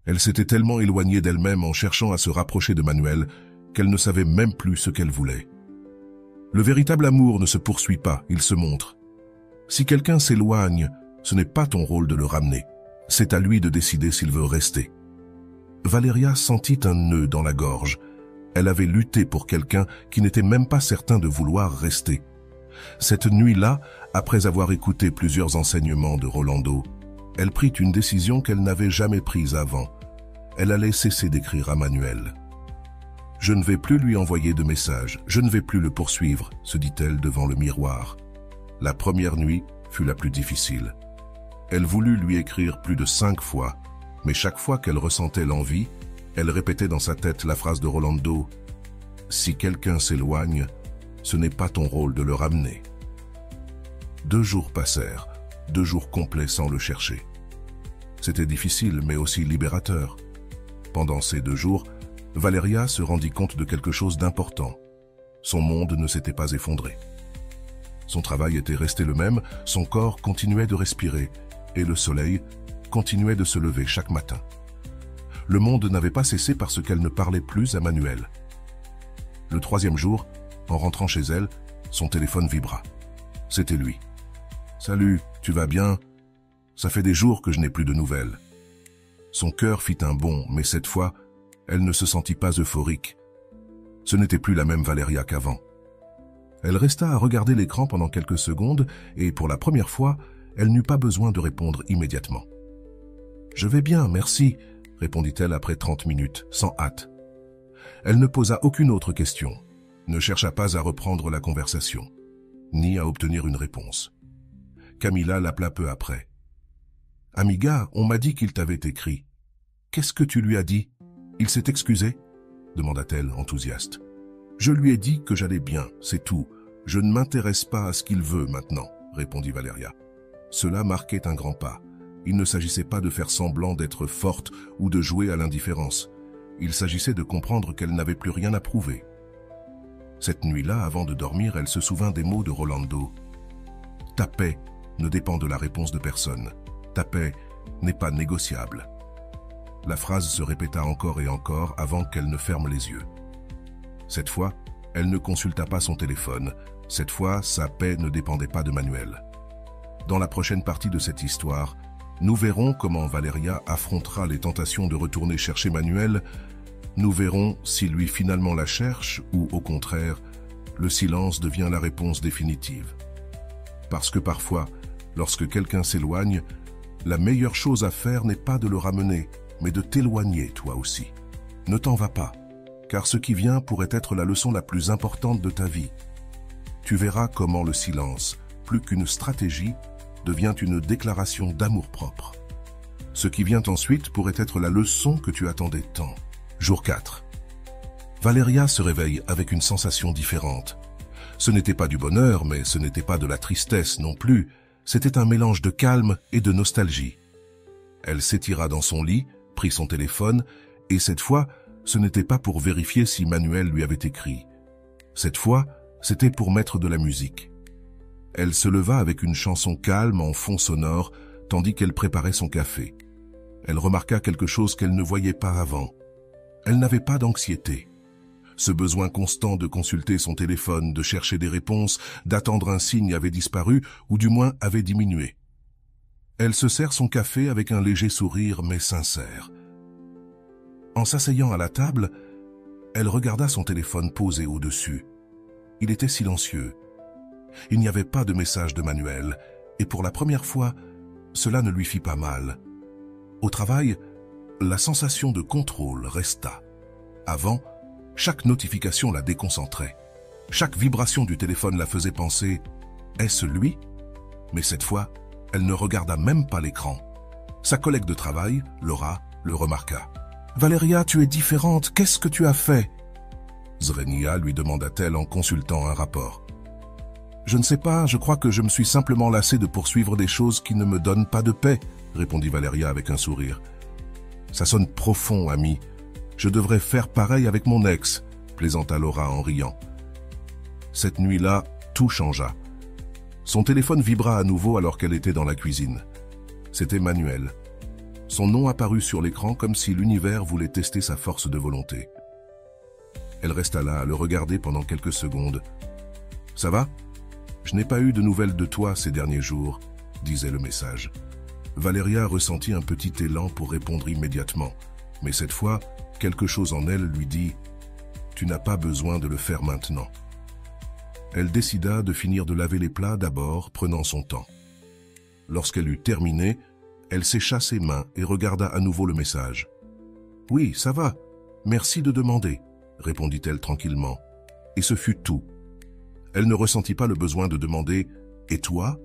Elle s'était tellement éloignée d'elle-même en cherchant à se rapprocher de Manuel qu'elle ne savait même plus ce qu'elle voulait. Le véritable amour ne se poursuit pas, il se montre. Si quelqu'un s'éloigne, ce n'est pas ton rôle de le ramener. C'est à lui de décider s'il veut rester. Valeria sentit un nœud dans la gorge. Elle avait lutté pour quelqu'un qui n'était même pas certain de vouloir rester. Cette nuit-là, après avoir écouté plusieurs enseignements de Rolando, elle prit une décision qu'elle n'avait jamais prise avant. Elle allait cesser d'écrire à Manuel. « Je ne vais plus lui envoyer de messages, je ne vais plus le poursuivre », se dit-elle devant le miroir. La première nuit fut la plus difficile. Elle voulut lui écrire plus de 5 fois, mais chaque fois qu'elle ressentait l'envie, elle répétait dans sa tête la phrase de Rolando « Si quelqu'un s'éloigne, ce n'est pas ton rôle de le ramener. » 2 jours passèrent, 2 jours complets sans le chercher. C'était difficile, mais aussi libérateur. Pendant ces 2 jours, Valeria se rendit compte de quelque chose d'important. Son monde ne s'était pas effondré. Son travail était resté le même, son corps continuait de respirer, et le soleil continuait de se lever chaque matin. Le monde n'avait pas cessé parce qu'elle ne parlait plus à Manuel. Le 3e jour, en rentrant chez elle, son téléphone vibra. C'était lui. « Salut, tu vas bien? Ça fait des jours que je n'ai plus de nouvelles. » Son cœur fit un bond, mais cette fois, elle ne se sentit pas euphorique. Ce n'était plus la même Valéria qu'avant. Elle resta à regarder l'écran pendant quelques secondes et, pour la première fois, elle n'eut pas besoin de répondre immédiatement. « Je vais bien, merci », répondit-elle après 30 minutes, sans hâte. Elle ne posa aucune autre question, ne chercha pas à reprendre la conversation, ni à obtenir une réponse. Camilla l'appela peu après. « Amiga, on m'a dit qu'il t'avait écrit. Qu'est-ce que tu lui as dit? Il s'est excusé ?» demanda-t-elle, enthousiaste. « Je lui ai dit que j'allais bien, c'est tout. Je ne m'intéresse pas à ce qu'il veut maintenant, » répondit Valéria. Cela marquait un grand pas. Il ne s'agissait pas de faire semblant d'être forte ou de jouer à l'indifférence. Il s'agissait de comprendre qu'elle n'avait plus rien à prouver. Cette nuit-là, avant de dormir, elle se souvint des mots de Rolando. « Ta paix ne dépend de la réponse de personne. Ta paix n'est pas négociable. » La phrase se répéta encore et encore avant qu'elle ne ferme les yeux. Cette fois, elle ne consulta pas son téléphone. Cette fois, sa paix ne dépendait pas de Manuel. Dans la prochaine partie de cette histoire, nous verrons comment Valéria affrontera les tentations de retourner chercher Manuel. Nous verrons si lui finalement la cherche ou, au contraire, le silence devient la réponse définitive. Parce que parfois, lorsque quelqu'un s'éloigne, la meilleure chose à faire n'est pas de le ramener, mais de t'éloigner toi aussi. Ne t'en vas pas, car ce qui vient pourrait être la leçon la plus importante de ta vie. Tu verras comment le silence, plus qu'une stratégie, devient une déclaration d'amour-propre. Ce qui vient ensuite pourrait être la leçon que tu attendais tant. Jour 4. Valéria se réveille avec une sensation différente. Ce n'était pas du bonheur, mais ce n'était pas de la tristesse non plus. C'était un mélange de calme et de nostalgie. Elle s'étira dans son lit, prit son téléphone, et cette fois, ce n'était pas pour vérifier si Manuel lui avait écrit. Cette fois, c'était pour mettre de la musique. Elle se leva avec une chanson calme en fond sonore, tandis qu'elle préparait son café. Elle remarqua quelque chose qu'elle ne voyait pas avant. Elle n'avait pas d'anxiété. Ce besoin constant de consulter son téléphone, de chercher des réponses, d'attendre un signe avait disparu, ou du moins avait diminué. Elle se sert son café avec un léger sourire, mais sincère. En s'asseyant à la table, elle regarda son téléphone posé au-dessus. Il était silencieux. Il n'y avait pas de message de Manuel, et pour la première fois, cela ne lui fit pas mal. Au travail, la sensation de contrôle resta. Avant, chaque notification la déconcentrait. Chaque vibration du téléphone la faisait penser « Est-ce lui ?» Mais cette fois, elle ne regarda même pas l'écran. Sa collègue de travail, Laura, le remarqua. « Valéria, tu es différente, qu'est-ce que tu as fait ?» Zrenia lui demanda-t-elle en consultant un rapport. « Je ne sais pas, je crois que je me suis simplement lassée de poursuivre des choses qui ne me donnent pas de paix, » répondit Valéria avec un sourire. « Ça sonne profond, ami. Je devrais faire pareil avec mon ex, » plaisanta Laura en riant. Cette nuit-là, tout changea. Son téléphone vibra à nouveau alors qu'elle était dans la cuisine. C'était Manuel. Son nom apparut sur l'écran comme si l'univers voulait tester sa force de volonté. Elle resta là à le regarder pendant quelques secondes. « Ça va ? Je n'ai pas eu de nouvelles de toi ces derniers jours, » disait le message. Valéria ressentit un petit élan pour répondre immédiatement, mais cette fois, quelque chose en elle lui dit « Tu n'as pas besoin de le faire maintenant. » Elle décida de finir de laver les plats d'abord, prenant son temps. Lorsqu'elle eut terminé, elle sécha ses mains et regarda à nouveau le message. « Oui, ça va. Merci de demander, » répondit-elle tranquillement. Et ce fut tout. Elle ne ressentit pas le besoin de demander « Et toi ?»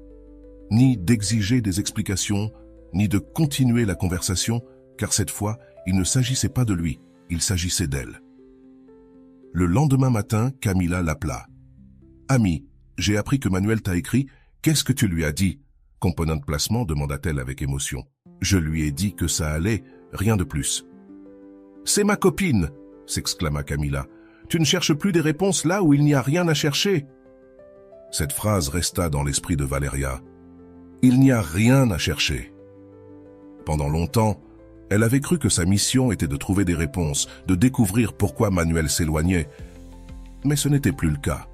ni d'exiger des explications, ni de continuer la conversation, car cette fois, il ne s'agissait pas de lui, il s'agissait d'elle. Le lendemain matin, Camilla l'appela. « Ami, j'ai appris que Manuel t'a écrit. Qu'est-ce que tu lui as dit ?» Component de placement, demanda-t-elle avec émotion. « Je lui ai dit que ça allait, rien de plus. »« C'est ma copine !» s'exclama Camilla. « Tu ne cherches plus des réponses là où il n'y a rien à chercher !» Cette phrase resta dans l'esprit de Valéria. Il n'y a rien à chercher. Pendant longtemps, elle avait cru que sa mission était de trouver des réponses, de découvrir pourquoi Manuel s'éloignait. Mais ce n'était plus le cas.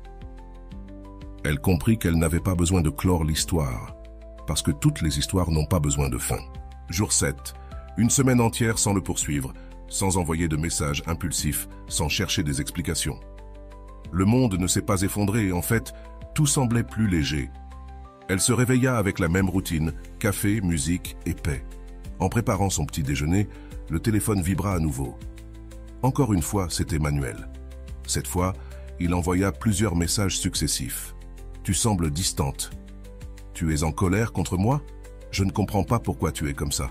Elle comprit qu'elle n'avait pas besoin de clore l'histoire, parce que toutes les histoires n'ont pas besoin de fin. Jour 7. Une semaine entière sans le poursuivre, sans envoyer de messages impulsifs, sans chercher des explications. Le monde ne s'est pas effondré et en fait, tout semblait plus léger. Elle se réveilla avec la même routine, café, musique et paix. En préparant son petit déjeuner, le téléphone vibra à nouveau. Encore une fois, c'était Manuel. Cette fois, il envoya plusieurs messages successifs. « Tu sembles distante. Tu es en colère contre moi? Je ne comprends pas pourquoi tu es comme ça. »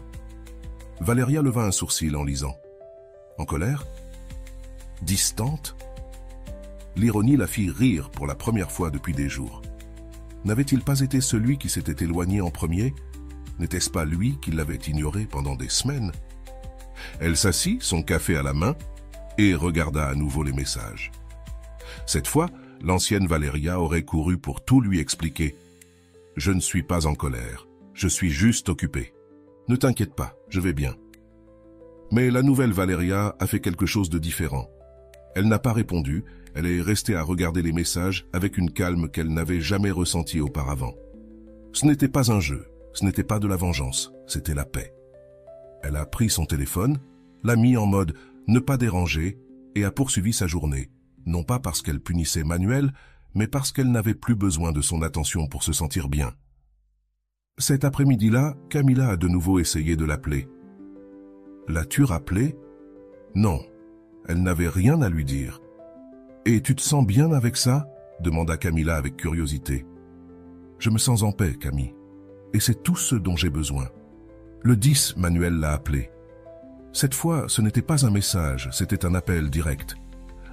Valéria leva un sourcil en lisant. « En colère? Distante ?» L'ironie la fit rire pour la première fois depuis des jours. N'avait-il pas été celui qui s'était éloigné en premier? N'était-ce pas lui qui l'avait ignoré pendant des semaines? Elle s'assit, son café à la main, et regarda à nouveau les messages. Cette fois, l'ancienne Valéria aurait couru pour tout lui expliquer. « Je ne suis pas en colère, je suis juste occupée. Ne t'inquiète pas, je vais bien. » Mais la nouvelle Valéria a fait quelque chose de différent. Elle n'a pas répondu, elle est restée à regarder les messages avec une calme qu'elle n'avait jamais ressentie auparavant. Ce n'était pas un jeu, ce n'était pas de la vengeance, c'était la paix. Elle a pris son téléphone, l'a mis en mode « ne pas déranger » et a poursuivi sa journée, non pas parce qu'elle punissait Manuel, mais parce qu'elle n'avait plus besoin de son attention pour se sentir bien. Cet après-midi-là, Camilla a de nouveau essayé de l'appeler. « L'as-tu rappelé ?» Non, elle n'avait rien à lui dire. « Et tu te sens bien avec ça ?» demanda Camilla avec curiosité. « Je me sens en paix, Camille, et c'est tout ce dont j'ai besoin. » Le 10, Manuel l'a appelé. Cette fois, ce n'était pas un message, c'était un appel direct.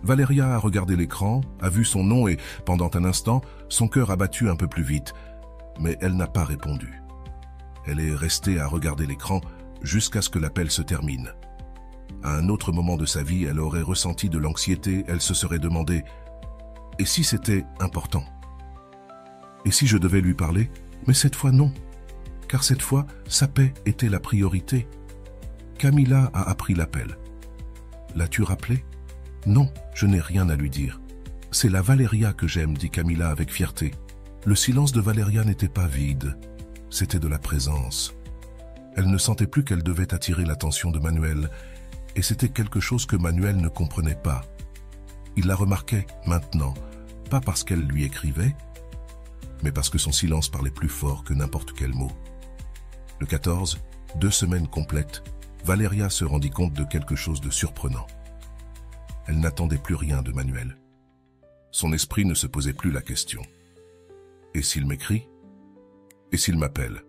Valéria a regardé l'écran, a vu son nom et, pendant un instant, son cœur a battu un peu plus vite. Mais elle n'a pas répondu. Elle est restée à regarder l'écran jusqu'à ce que l'appel se termine. À un autre moment de sa vie, elle aurait ressenti de l'anxiété, elle se serait demandé « Et si c'était important ? Et si je devais lui parler ? Mais cette fois non, car cette fois, sa paix était la priorité. » Camilla a appris l'appel. « L'as-tu rappelé ? » « Non, je n'ai rien à lui dire. C'est la Valéria que j'aime, dit Camilla avec fierté. Le silence de Valéria n'était pas vide, c'était de la présence. Elle ne sentait plus qu'elle devait attirer l'attention de Manuel, et c'était quelque chose que Manuel ne comprenait pas. Il la remarquait maintenant, pas parce qu'elle lui écrivait, mais parce que son silence parlait plus fort que n'importe quel mot. Le 14, 2 semaines complètes, Valéria se rendit compte de quelque chose de surprenant. Elle n'attendait plus rien de Manuel. Son esprit ne se posait plus la question. Et s'il m'écrit? Et s'il m'appelle?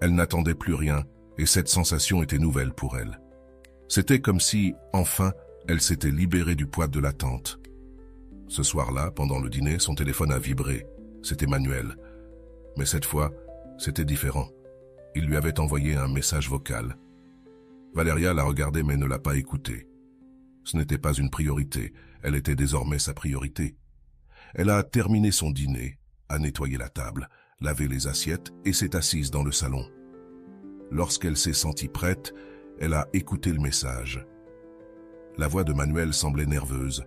Elle n'attendait plus rien, et cette sensation était nouvelle pour elle. C'était comme si, enfin, elle s'était libérée du poids de l'attente. Ce soir-là, pendant le dîner, son téléphone a vibré. C'était Manuel. Mais cette fois, c'était différent. Il lui avait envoyé un message vocal. Valéria l'a regardé mais ne l'a pas écouté. Ce n'était pas une priorité, elle était désormais sa priorité. Elle a terminé son dîner, a nettoyé la table, lavé les assiettes et s'est assise dans le salon. Lorsqu'elle s'est sentie prête, elle a écouté le message. La voix de Manuel semblait nerveuse.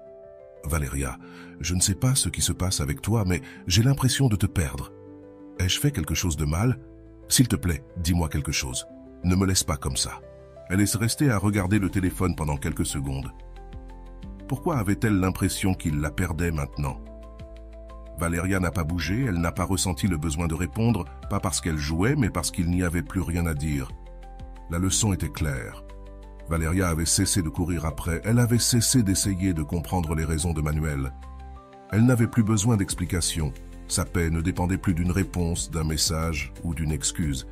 « Valéria, je ne sais pas ce qui se passe avec toi, mais j'ai l'impression de te perdre. Ai-je fait quelque chose de mal? S'il te plaît, dis-moi quelque chose. Ne me laisse pas comme ça. » Elle est restée à regarder le téléphone pendant quelques secondes. Pourquoi avait-elle l'impression qu'il la perdait maintenant? Valéria n'a pas bougé, elle n'a pas ressenti le besoin de répondre, pas parce qu'elle jouait, mais parce qu'il n'y avait plus rien à dire. La leçon était claire. Valéria avait cessé de courir après, elle avait cessé d'essayer de comprendre les raisons de Manuel. Elle n'avait plus besoin d'explications. Sa paix ne dépendait plus d'une réponse, d'un message ou d'une excuse.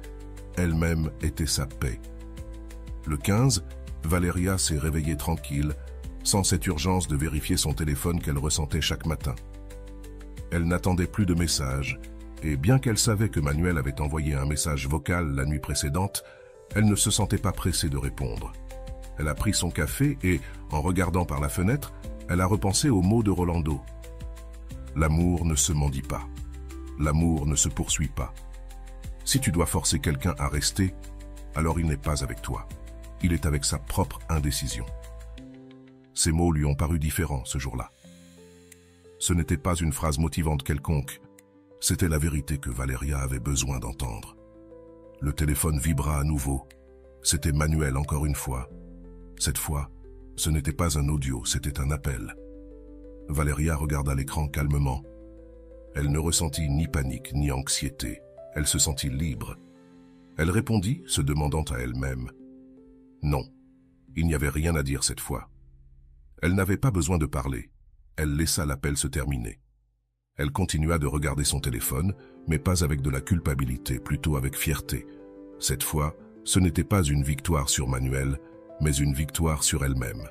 Elle-même était sa paix. Le 15, Valéria s'est réveillée tranquille, sans cette urgence de vérifier son téléphone qu'elle ressentait chaque matin. Elle n'attendait plus de messages, et bien qu'elle savait que Manuel avait envoyé un message vocal la nuit précédente, elle ne se sentait pas pressée de répondre. Elle a pris son café et, en regardant par la fenêtre, elle a repensé aux mots de Rolando. L'amour ne se mendie pas. L'amour ne se poursuit pas. Si tu dois forcer quelqu'un à rester, alors il n'est pas avec toi. Il est avec sa propre indécision. Ces mots lui ont paru différents ce jour-là. Ce n'était pas une phrase motivante quelconque, c'était la vérité que Valéria avait besoin d'entendre. Le téléphone vibra à nouveau. C'était Manuel encore une fois. Cette fois, ce n'était pas un audio, c'était un appel. Valéria regarda l'écran calmement. Elle ne ressentit ni panique ni anxiété. Elle se sentit libre. Elle répondit, se demandant à elle-même. Non, il n'y avait rien à dire cette fois. Elle n'avait pas besoin de parler. Elle laissa l'appel se terminer. Elle continua de regarder son téléphone, mais pas avec de la culpabilité, plutôt avec fierté. Cette fois, ce n'était pas une victoire sur Manuel, mais une victoire sur elle-même.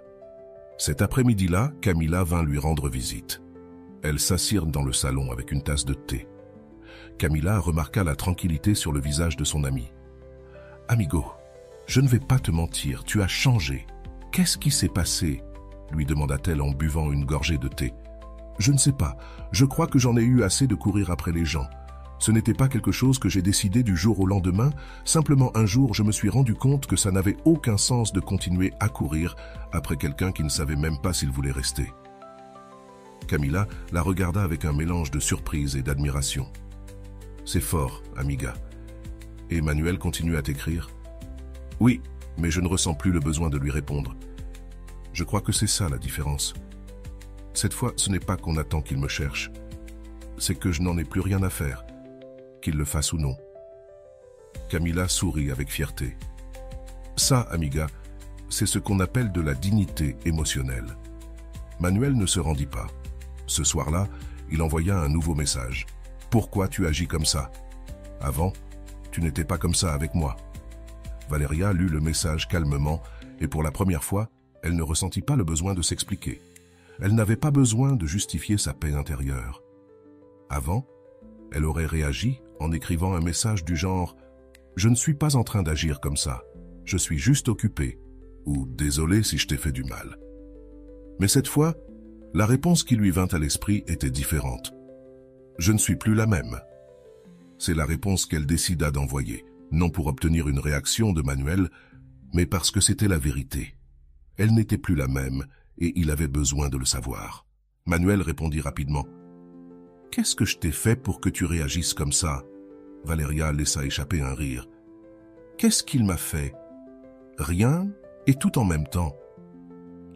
Cet après-midi-là, Camilla vint lui rendre visite. Elles s'assirent dans le salon avec une tasse de thé. Camilla remarqua la tranquillité sur le visage de son ami. « Amigo, je ne vais pas te mentir, tu as changé. Qu'est-ce qui s'est passé ?» lui demanda-t-elle en buvant une gorgée de thé. « Je ne sais pas, je crois que j'en ai eu assez de courir après les gens. Ce n'était pas quelque chose que j'ai décidé du jour au lendemain, simplement un jour je me suis rendu compte que ça n'avait aucun sens de continuer à courir après quelqu'un qui ne savait même pas s'il voulait rester. » Camilla la regarda avec un mélange de surprise et d'admiration. « C'est fort, amiga. » Et Manuel continue à t'écrire? « Oui, mais je ne ressens plus le besoin de lui répondre. Je crois que c'est ça la différence. Cette fois, ce n'est pas qu'on attend qu'il me cherche. C'est que je n'en ai plus rien à faire, qu'il le fasse ou non. » Camilla sourit avec fierté. « Ça, amiga, c'est ce qu'on appelle de la dignité émotionnelle. » Manuel ne se rendit pas. Ce soir-là, il envoya un nouveau message. « Pourquoi tu agis comme ça? Avant, tu n'étais pas comme ça avec moi. » Valéria lut le message calmement et pour la première fois, elle ne ressentit pas le besoin de s'expliquer. Elle n'avait pas besoin de justifier sa paix intérieure. Avant, elle aurait réagi en écrivant un message du genre « Je ne suis pas en train d'agir comme ça, je suis juste occupée » ou « Désolé si je t'ai fait du mal ». Mais cette fois, la réponse qui lui vint à l'esprit était différente. « Je ne suis plus la même ». C'est la réponse qu'elle décida d'envoyer, non pour obtenir une réaction de Manuel, mais parce que c'était la vérité. Elle n'était plus la même et il avait besoin de le savoir. Manuel répondit rapidement. « Qu'est-ce que je t'ai fait pour que tu réagisses comme ça ?» Valéria laissa échapper un rire. « Qu'est-ce qu'il m'a fait? Rien et tout en même temps. »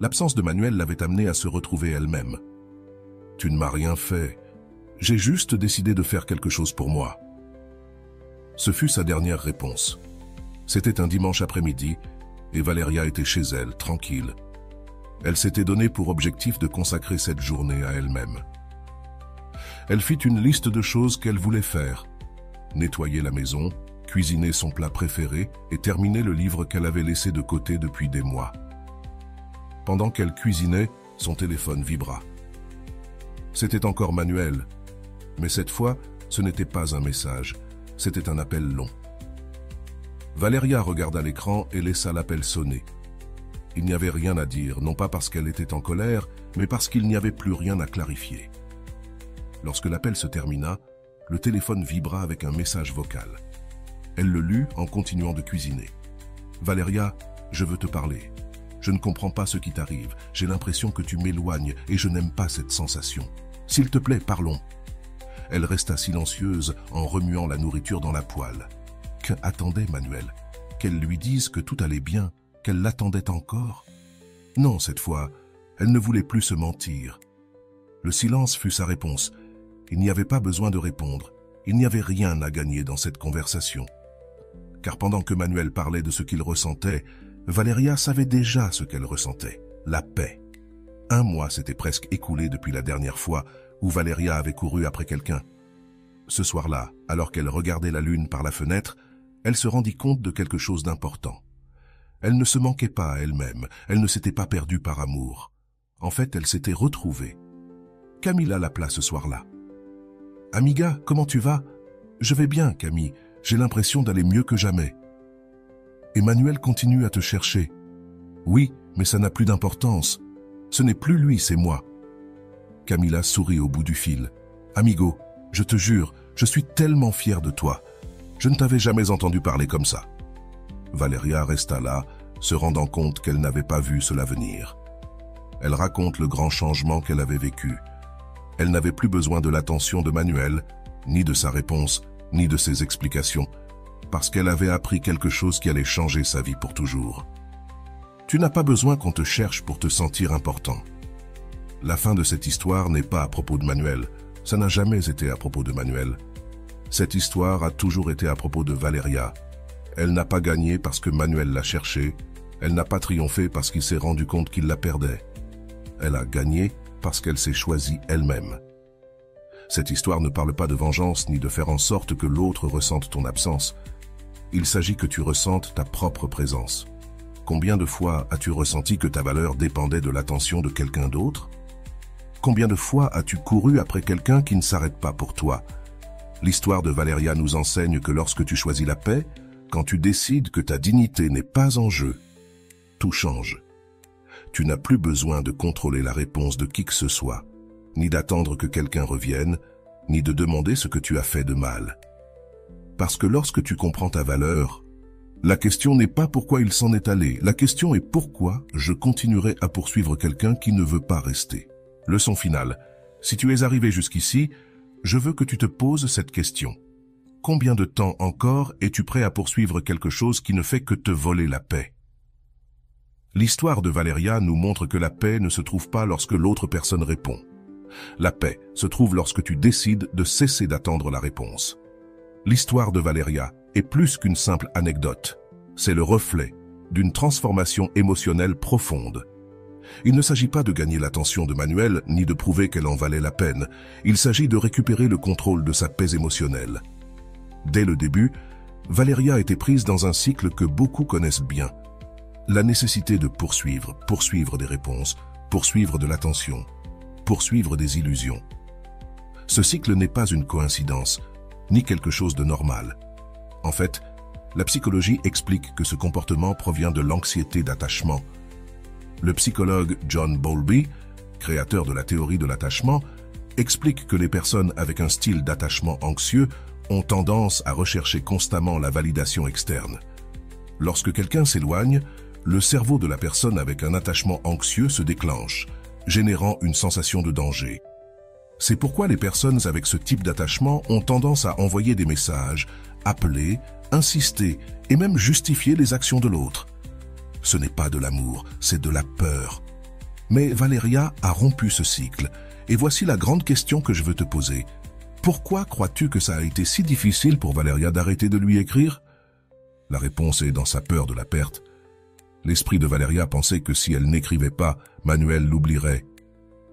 L'absence de Manuel l'avait amenée à se retrouver elle-même. « Tu ne m'as rien fait. J'ai juste décidé de faire quelque chose pour moi. » Ce fut sa dernière réponse. C'était un dimanche après-midi et Valéria était chez elle, tranquille. Elle s'était donné pour objectif de consacrer cette journée à elle-même. Elle fit une liste de choses qu'elle voulait faire. Nettoyer la maison, cuisiner son plat préféré et terminer le livre qu'elle avait laissé de côté depuis des mois. Pendant qu'elle cuisinait, son téléphone vibra. C'était encore Manuel, mais cette fois, ce n'était pas un message, c'était un appel long. Valéria regarda l'écran et laissa l'appel sonner. Il n'y avait rien à dire, non pas parce qu'elle était en colère, mais parce qu'il n'y avait plus rien à clarifier. Lorsque l'appel se termina, le téléphone vibra avec un message vocal. Elle le lut en continuant de cuisiner. « Valéria, je veux te parler. Je ne comprends pas ce qui t'arrive. J'ai l'impression que tu m'éloignes et je n'aime pas cette sensation. S'il te plaît, parlons. » Elle resta silencieuse en remuant la nourriture dans la poêle. Que attendait Manuel? Qu'elle lui dise que tout allait bien, qu'elle l'attendait encore? Non, cette fois, elle ne voulait plus se mentir. Le silence fut sa réponse. Il n'y avait pas besoin de répondre. Il n'y avait rien à gagner dans cette conversation. Car pendant que Manuel parlait de ce qu'il ressentait, Valéria savait déjà ce qu'elle ressentait, la paix. 1 mois s'était presque écoulé depuis la dernière fois où Valéria avait couru après quelqu'un. Ce soir-là, alors qu'elle regardait la lune par la fenêtre, elle se rendit compte de quelque chose d'important. Elle ne se manquait pas à elle-même, elle ne s'était pas perdue par amour. En fait, elle s'était retrouvée. Camilla l'appela ce soir-là. « Amiga, comment tu vas ?»« Je vais bien, Camille. J'ai l'impression d'aller mieux que jamais. »« Emmanuel continue à te chercher. »« Oui, mais ça n'a plus d'importance. Ce n'est plus lui, c'est moi. » Camilla sourit au bout du fil. « Amigo, je te jure, je suis tellement fier de toi. Je ne t'avais jamais entendu parler comme ça. » Valéria resta là, se rendant compte qu'elle n'avait pas vu cela venir. Elle raconte le grand changement qu'elle avait vécu. Elle n'avait plus besoin de l'attention de Manuel, ni de sa réponse, ni de ses explications. parce qu'elle avait appris quelque chose qui allait changer sa vie pour toujours. Tu n'as pas besoin qu'on te cherche pour te sentir important. La fin de cette histoire n'est pas à propos de Manuel. Ça n'a jamais été à propos de Manuel. Cette histoire a toujours été à propos de Valeria. Elle n'a pas gagné parce que Manuel l'a cherchée. Elle n'a pas triomphé parce qu'il s'est rendu compte qu'il la perdait. Elle a gagné parce qu'elle s'est choisie elle-même. Cette histoire ne parle pas de vengeance ni de faire en sorte que l'autre ressente ton absence. Il s'agit que tu ressentes ta propre présence. Combien de fois as-tu ressenti que ta valeur dépendait de l'attention de quelqu'un d'autre? Combien de fois as-tu couru après quelqu'un qui ne s'arrête pas pour toi? L'histoire de Valeria nous enseigne que lorsque tu choisis la paix, quand tu décides que ta dignité n'est pas en jeu, tout change. Tu n'as plus besoin de contrôler la réponse de qui que ce soit, ni d'attendre que quelqu'un revienne, ni de demander ce que tu as fait de mal. Parce que lorsque tu comprends ta valeur, la question n'est pas pourquoi il s'en est allé, la question est pourquoi je continuerai à poursuivre quelqu'un qui ne veut pas rester. Leçon finale. Si tu es arrivé jusqu'ici, je veux que tu te poses cette question. Combien de temps encore es-tu prêt à poursuivre quelque chose qui ne fait que te voler la paix? L'histoire de Valeria nous montre que la paix ne se trouve pas lorsque l'autre personne répond. La paix se trouve lorsque tu décides de cesser d'attendre la réponse. L'histoire de Valeria est plus qu'une simple anecdote. C'est le reflet d'une transformation émotionnelle profonde. Il ne s'agit pas de gagner l'attention de Manuel ni de prouver qu'elle en valait la peine. Il s'agit de récupérer le contrôle de sa paix émotionnelle. Dès le début, Valeria était prise dans un cycle que beaucoup connaissent bien. La nécessité de poursuivre des réponses, poursuivre de l'attention, poursuivre des illusions. Ce cycle n'est pas une coïncidence, ni quelque chose de normal. En fait, la psychologie explique que ce comportement provient de l'anxiété d'attachement. Le psychologue John Bowlby, créateur de la théorie de l'attachement, explique que les personnes avec un style d'attachement anxieux ont tendance à rechercher constamment la validation externe. Lorsque quelqu'un s'éloigne, le cerveau de la personne avec un attachement anxieux se déclenche, générant une sensation de danger. C'est pourquoi les personnes avec ce type d'attachement ont tendance à envoyer des messages, appeler, insister et même justifier les actions de l'autre. Ce n'est pas de l'amour, c'est de la peur. Mais Valeria a rompu ce cycle, et voici la grande question que je veux te poser. Pourquoi crois-tu que ça a été si difficile pour Valeria d'arrêter de lui écrire? La réponse est dans sa peur de la perte. L'esprit de Valeria pensait que si elle n'écrivait pas, Manuel l'oublierait.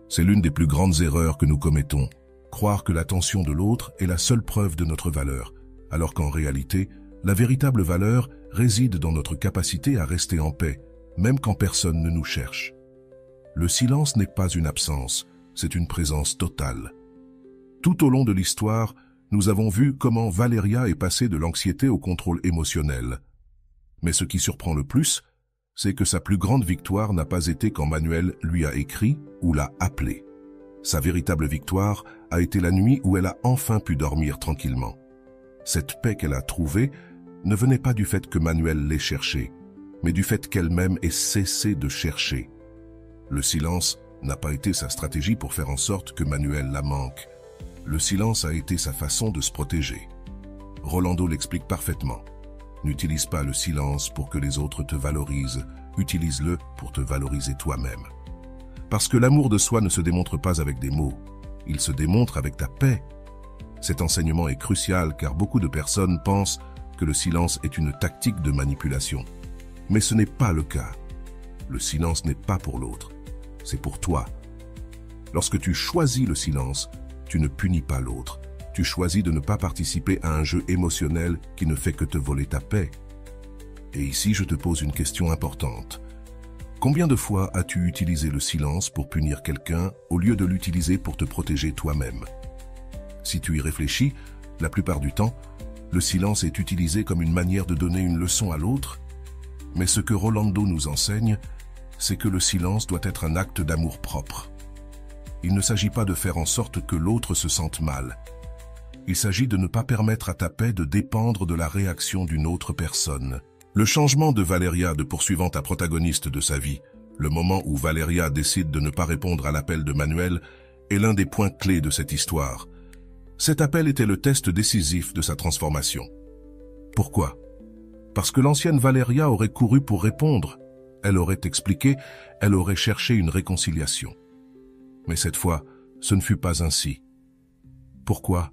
C'est l'une des plus grandes erreurs que nous commettons, croire que l'attention de l'autre est la seule preuve de notre valeur, alors qu'en réalité, la véritable valeur réside dans notre capacité à rester en paix, même quand personne ne nous cherche. Le silence n'est pas une absence, c'est une présence totale. Tout au long de l'histoire, nous avons vu comment Valeria est passée de l'anxiété au contrôle émotionnel. Mais ce qui surprend le plus, c'est que sa plus grande victoire n'a pas été quand Manuel lui a écrit ou l'a appelé. Sa véritable victoire a été la nuit où elle a enfin pu dormir tranquillement. Cette paix qu'elle a trouvée ne venait pas du fait que Manuel l'ait cherchée, mais du fait qu'elle-même ait cessé de chercher. Le silence n'a pas été sa stratégie pour faire en sorte que Manuel la manque. Le silence a été sa façon de se protéger. Rolando l'explique parfaitement. N'utilise pas le silence pour que les autres te valorisent, utilise-le pour te valoriser toi-même. Parce que l'amour de soi ne se démontre pas avec des mots, il se démontre avec ta paix. Cet enseignement est crucial car beaucoup de personnes pensent que le silence est une tactique de manipulation. Mais ce n'est pas le cas. Le silence n'est pas pour l'autre, c'est pour toi. Lorsque tu choisis le silence, tu ne punis pas l'autre. Tu choisis de ne pas participer à un jeu émotionnel qui ne fait que te voler ta paix. Et ici, je te pose une question importante. Combien de fois as-tu utilisé le silence pour punir quelqu'un au lieu de l'utiliser pour te protéger toi-même? Si tu y réfléchis, la plupart du temps, le silence est utilisé comme une manière de donner une leçon à l'autre. Mais ce que Rolando nous enseigne, c'est que le silence doit être un acte d'amour propre. Il ne s'agit pas de faire en sorte que l'autre se sente mal. Il s'agit de ne pas permettre à ta paix de dépendre de la réaction d'une autre personne. Le changement de Valeria de poursuivant ta protagoniste de sa vie, le moment où Valeria décide de ne pas répondre à l'appel de Manuel, est l'un des points clés de cette histoire. Cet appel était le test décisif de sa transformation. Pourquoi? Parce que l'ancienne Valéria aurait couru pour répondre. Elle aurait expliqué, elle aurait cherché une réconciliation. Mais cette fois, ce ne fut pas ainsi. Pourquoi?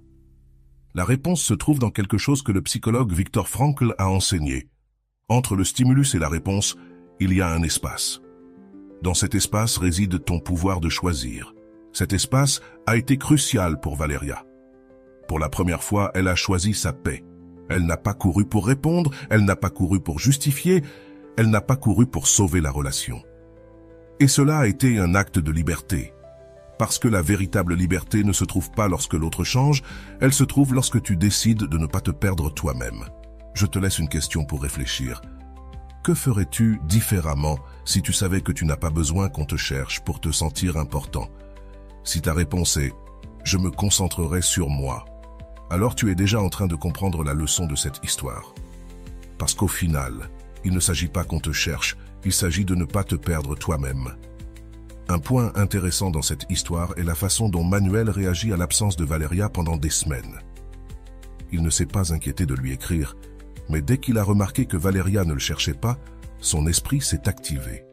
La réponse se trouve dans quelque chose que le psychologue Viktor Frankl a enseigné. Entre le stimulus et la réponse, il y a un espace. Dans cet espace réside ton pouvoir de choisir. Cet espace a été crucial pour Valéria. Pour la première fois, elle a choisi sa paix. Elle n'a pas couru pour répondre, elle n'a pas couru pour justifier, elle n'a pas couru pour sauver la relation. Et cela a été un acte de liberté. Parce que la véritable liberté ne se trouve pas lorsque l'autre change, elle se trouve lorsque tu décides de ne pas te perdre toi-même. Je te laisse une question pour réfléchir. Que ferais-tu différemment si tu savais que tu n'as pas besoin qu'on te cherche pour te sentir important? Si ta réponse est « je me concentrerai sur moi », alors tu es déjà en train de comprendre la leçon de cette histoire. Parce qu'au final, il ne s'agit pas qu'on te cherche, il s'agit de ne pas te perdre toi-même. Un point intéressant dans cette histoire est la façon dont Manuel réagit à l'absence de Valéria pendant des semaines. Il ne s'est pas inquiété de lui écrire, mais dès qu'il a remarqué que Valéria ne le cherchait pas, son esprit s'est activé.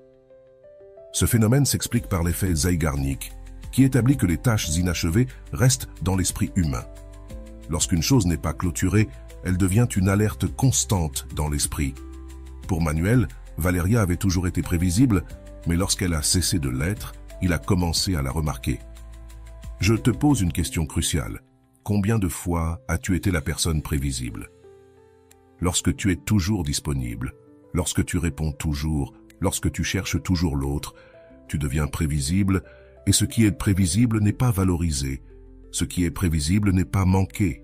Ce phénomène s'explique par l'effet Zeigarnik, qui établit que les tâches inachevées restent dans l'esprit humain. Lorsqu'une chose n'est pas clôturée, elle devient une alerte constante dans l'esprit. Pour Manuel, Valéria avait toujours été prévisible, mais lorsqu'elle a cessé de l'être, il a commencé à la remarquer. Je te pose une question cruciale. Combien de fois as-tu été la personne prévisible? Lorsque tu es toujours disponible, lorsque tu réponds toujours, lorsque tu cherches toujours l'autre, tu deviens prévisible, et ce qui est prévisible n'est pas valorisé. Ce qui est prévisible n'est pas manqué.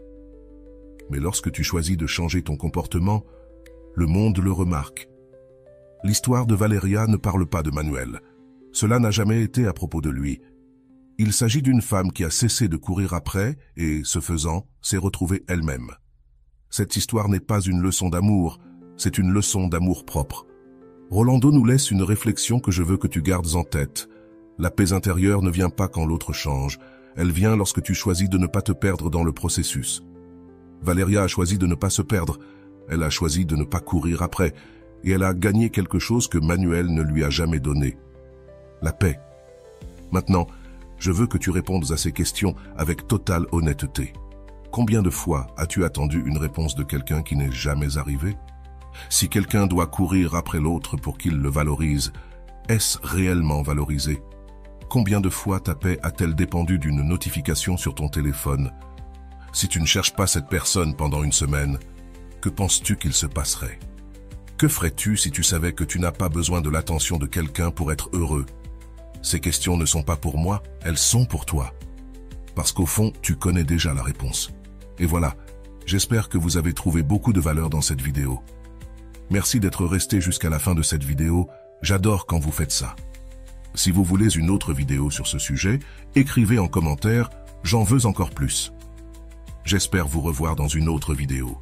Mais lorsque tu choisis de changer ton comportement, le monde le remarque. L'histoire de Valéria ne parle pas de Manuel. Cela n'a jamais été à propos de lui. Il s'agit d'une femme qui a cessé de courir après et, ce faisant, s'est retrouvée elle-même. Cette histoire n'est pas une leçon d'amour, c'est une leçon d'amour-propre. Rolando nous laisse une réflexion que je veux que tu gardes en tête. La paix intérieure ne vient pas quand l'autre change. Elle vient lorsque tu choisis de ne pas te perdre dans le processus. Valéria a choisi de ne pas se perdre. Elle a choisi de ne pas courir après. Et elle a gagné quelque chose que Manuel ne lui a jamais donné. La paix. Maintenant, je veux que tu répondes à ces questions avec totale honnêteté. Combien de fois as-tu attendu une réponse de quelqu'un qui n'est jamais arrivée? Si quelqu'un doit courir après l'autre pour qu'il le valorise, est-ce réellement valorisé? Combien de fois ta paix a-t-elle dépendu d'une notification sur ton téléphone? Si tu ne cherches pas cette personne pendant une semaine, que penses-tu qu'il se passerait? Que ferais-tu si tu savais que tu n'as pas besoin de l'attention de quelqu'un pour être heureux? Ces questions ne sont pas pour moi, elles sont pour toi. Parce qu'au fond, tu connais déjà la réponse. Et voilà, j'espère que vous avez trouvé beaucoup de valeur dans cette vidéo. Merci d'être resté jusqu'à la fin de cette vidéo, j'adore quand vous faites ça. Si vous voulez une autre vidéo sur ce sujet, écrivez en commentaire « J'en veux encore plus ». J'espère vous revoir dans une autre vidéo.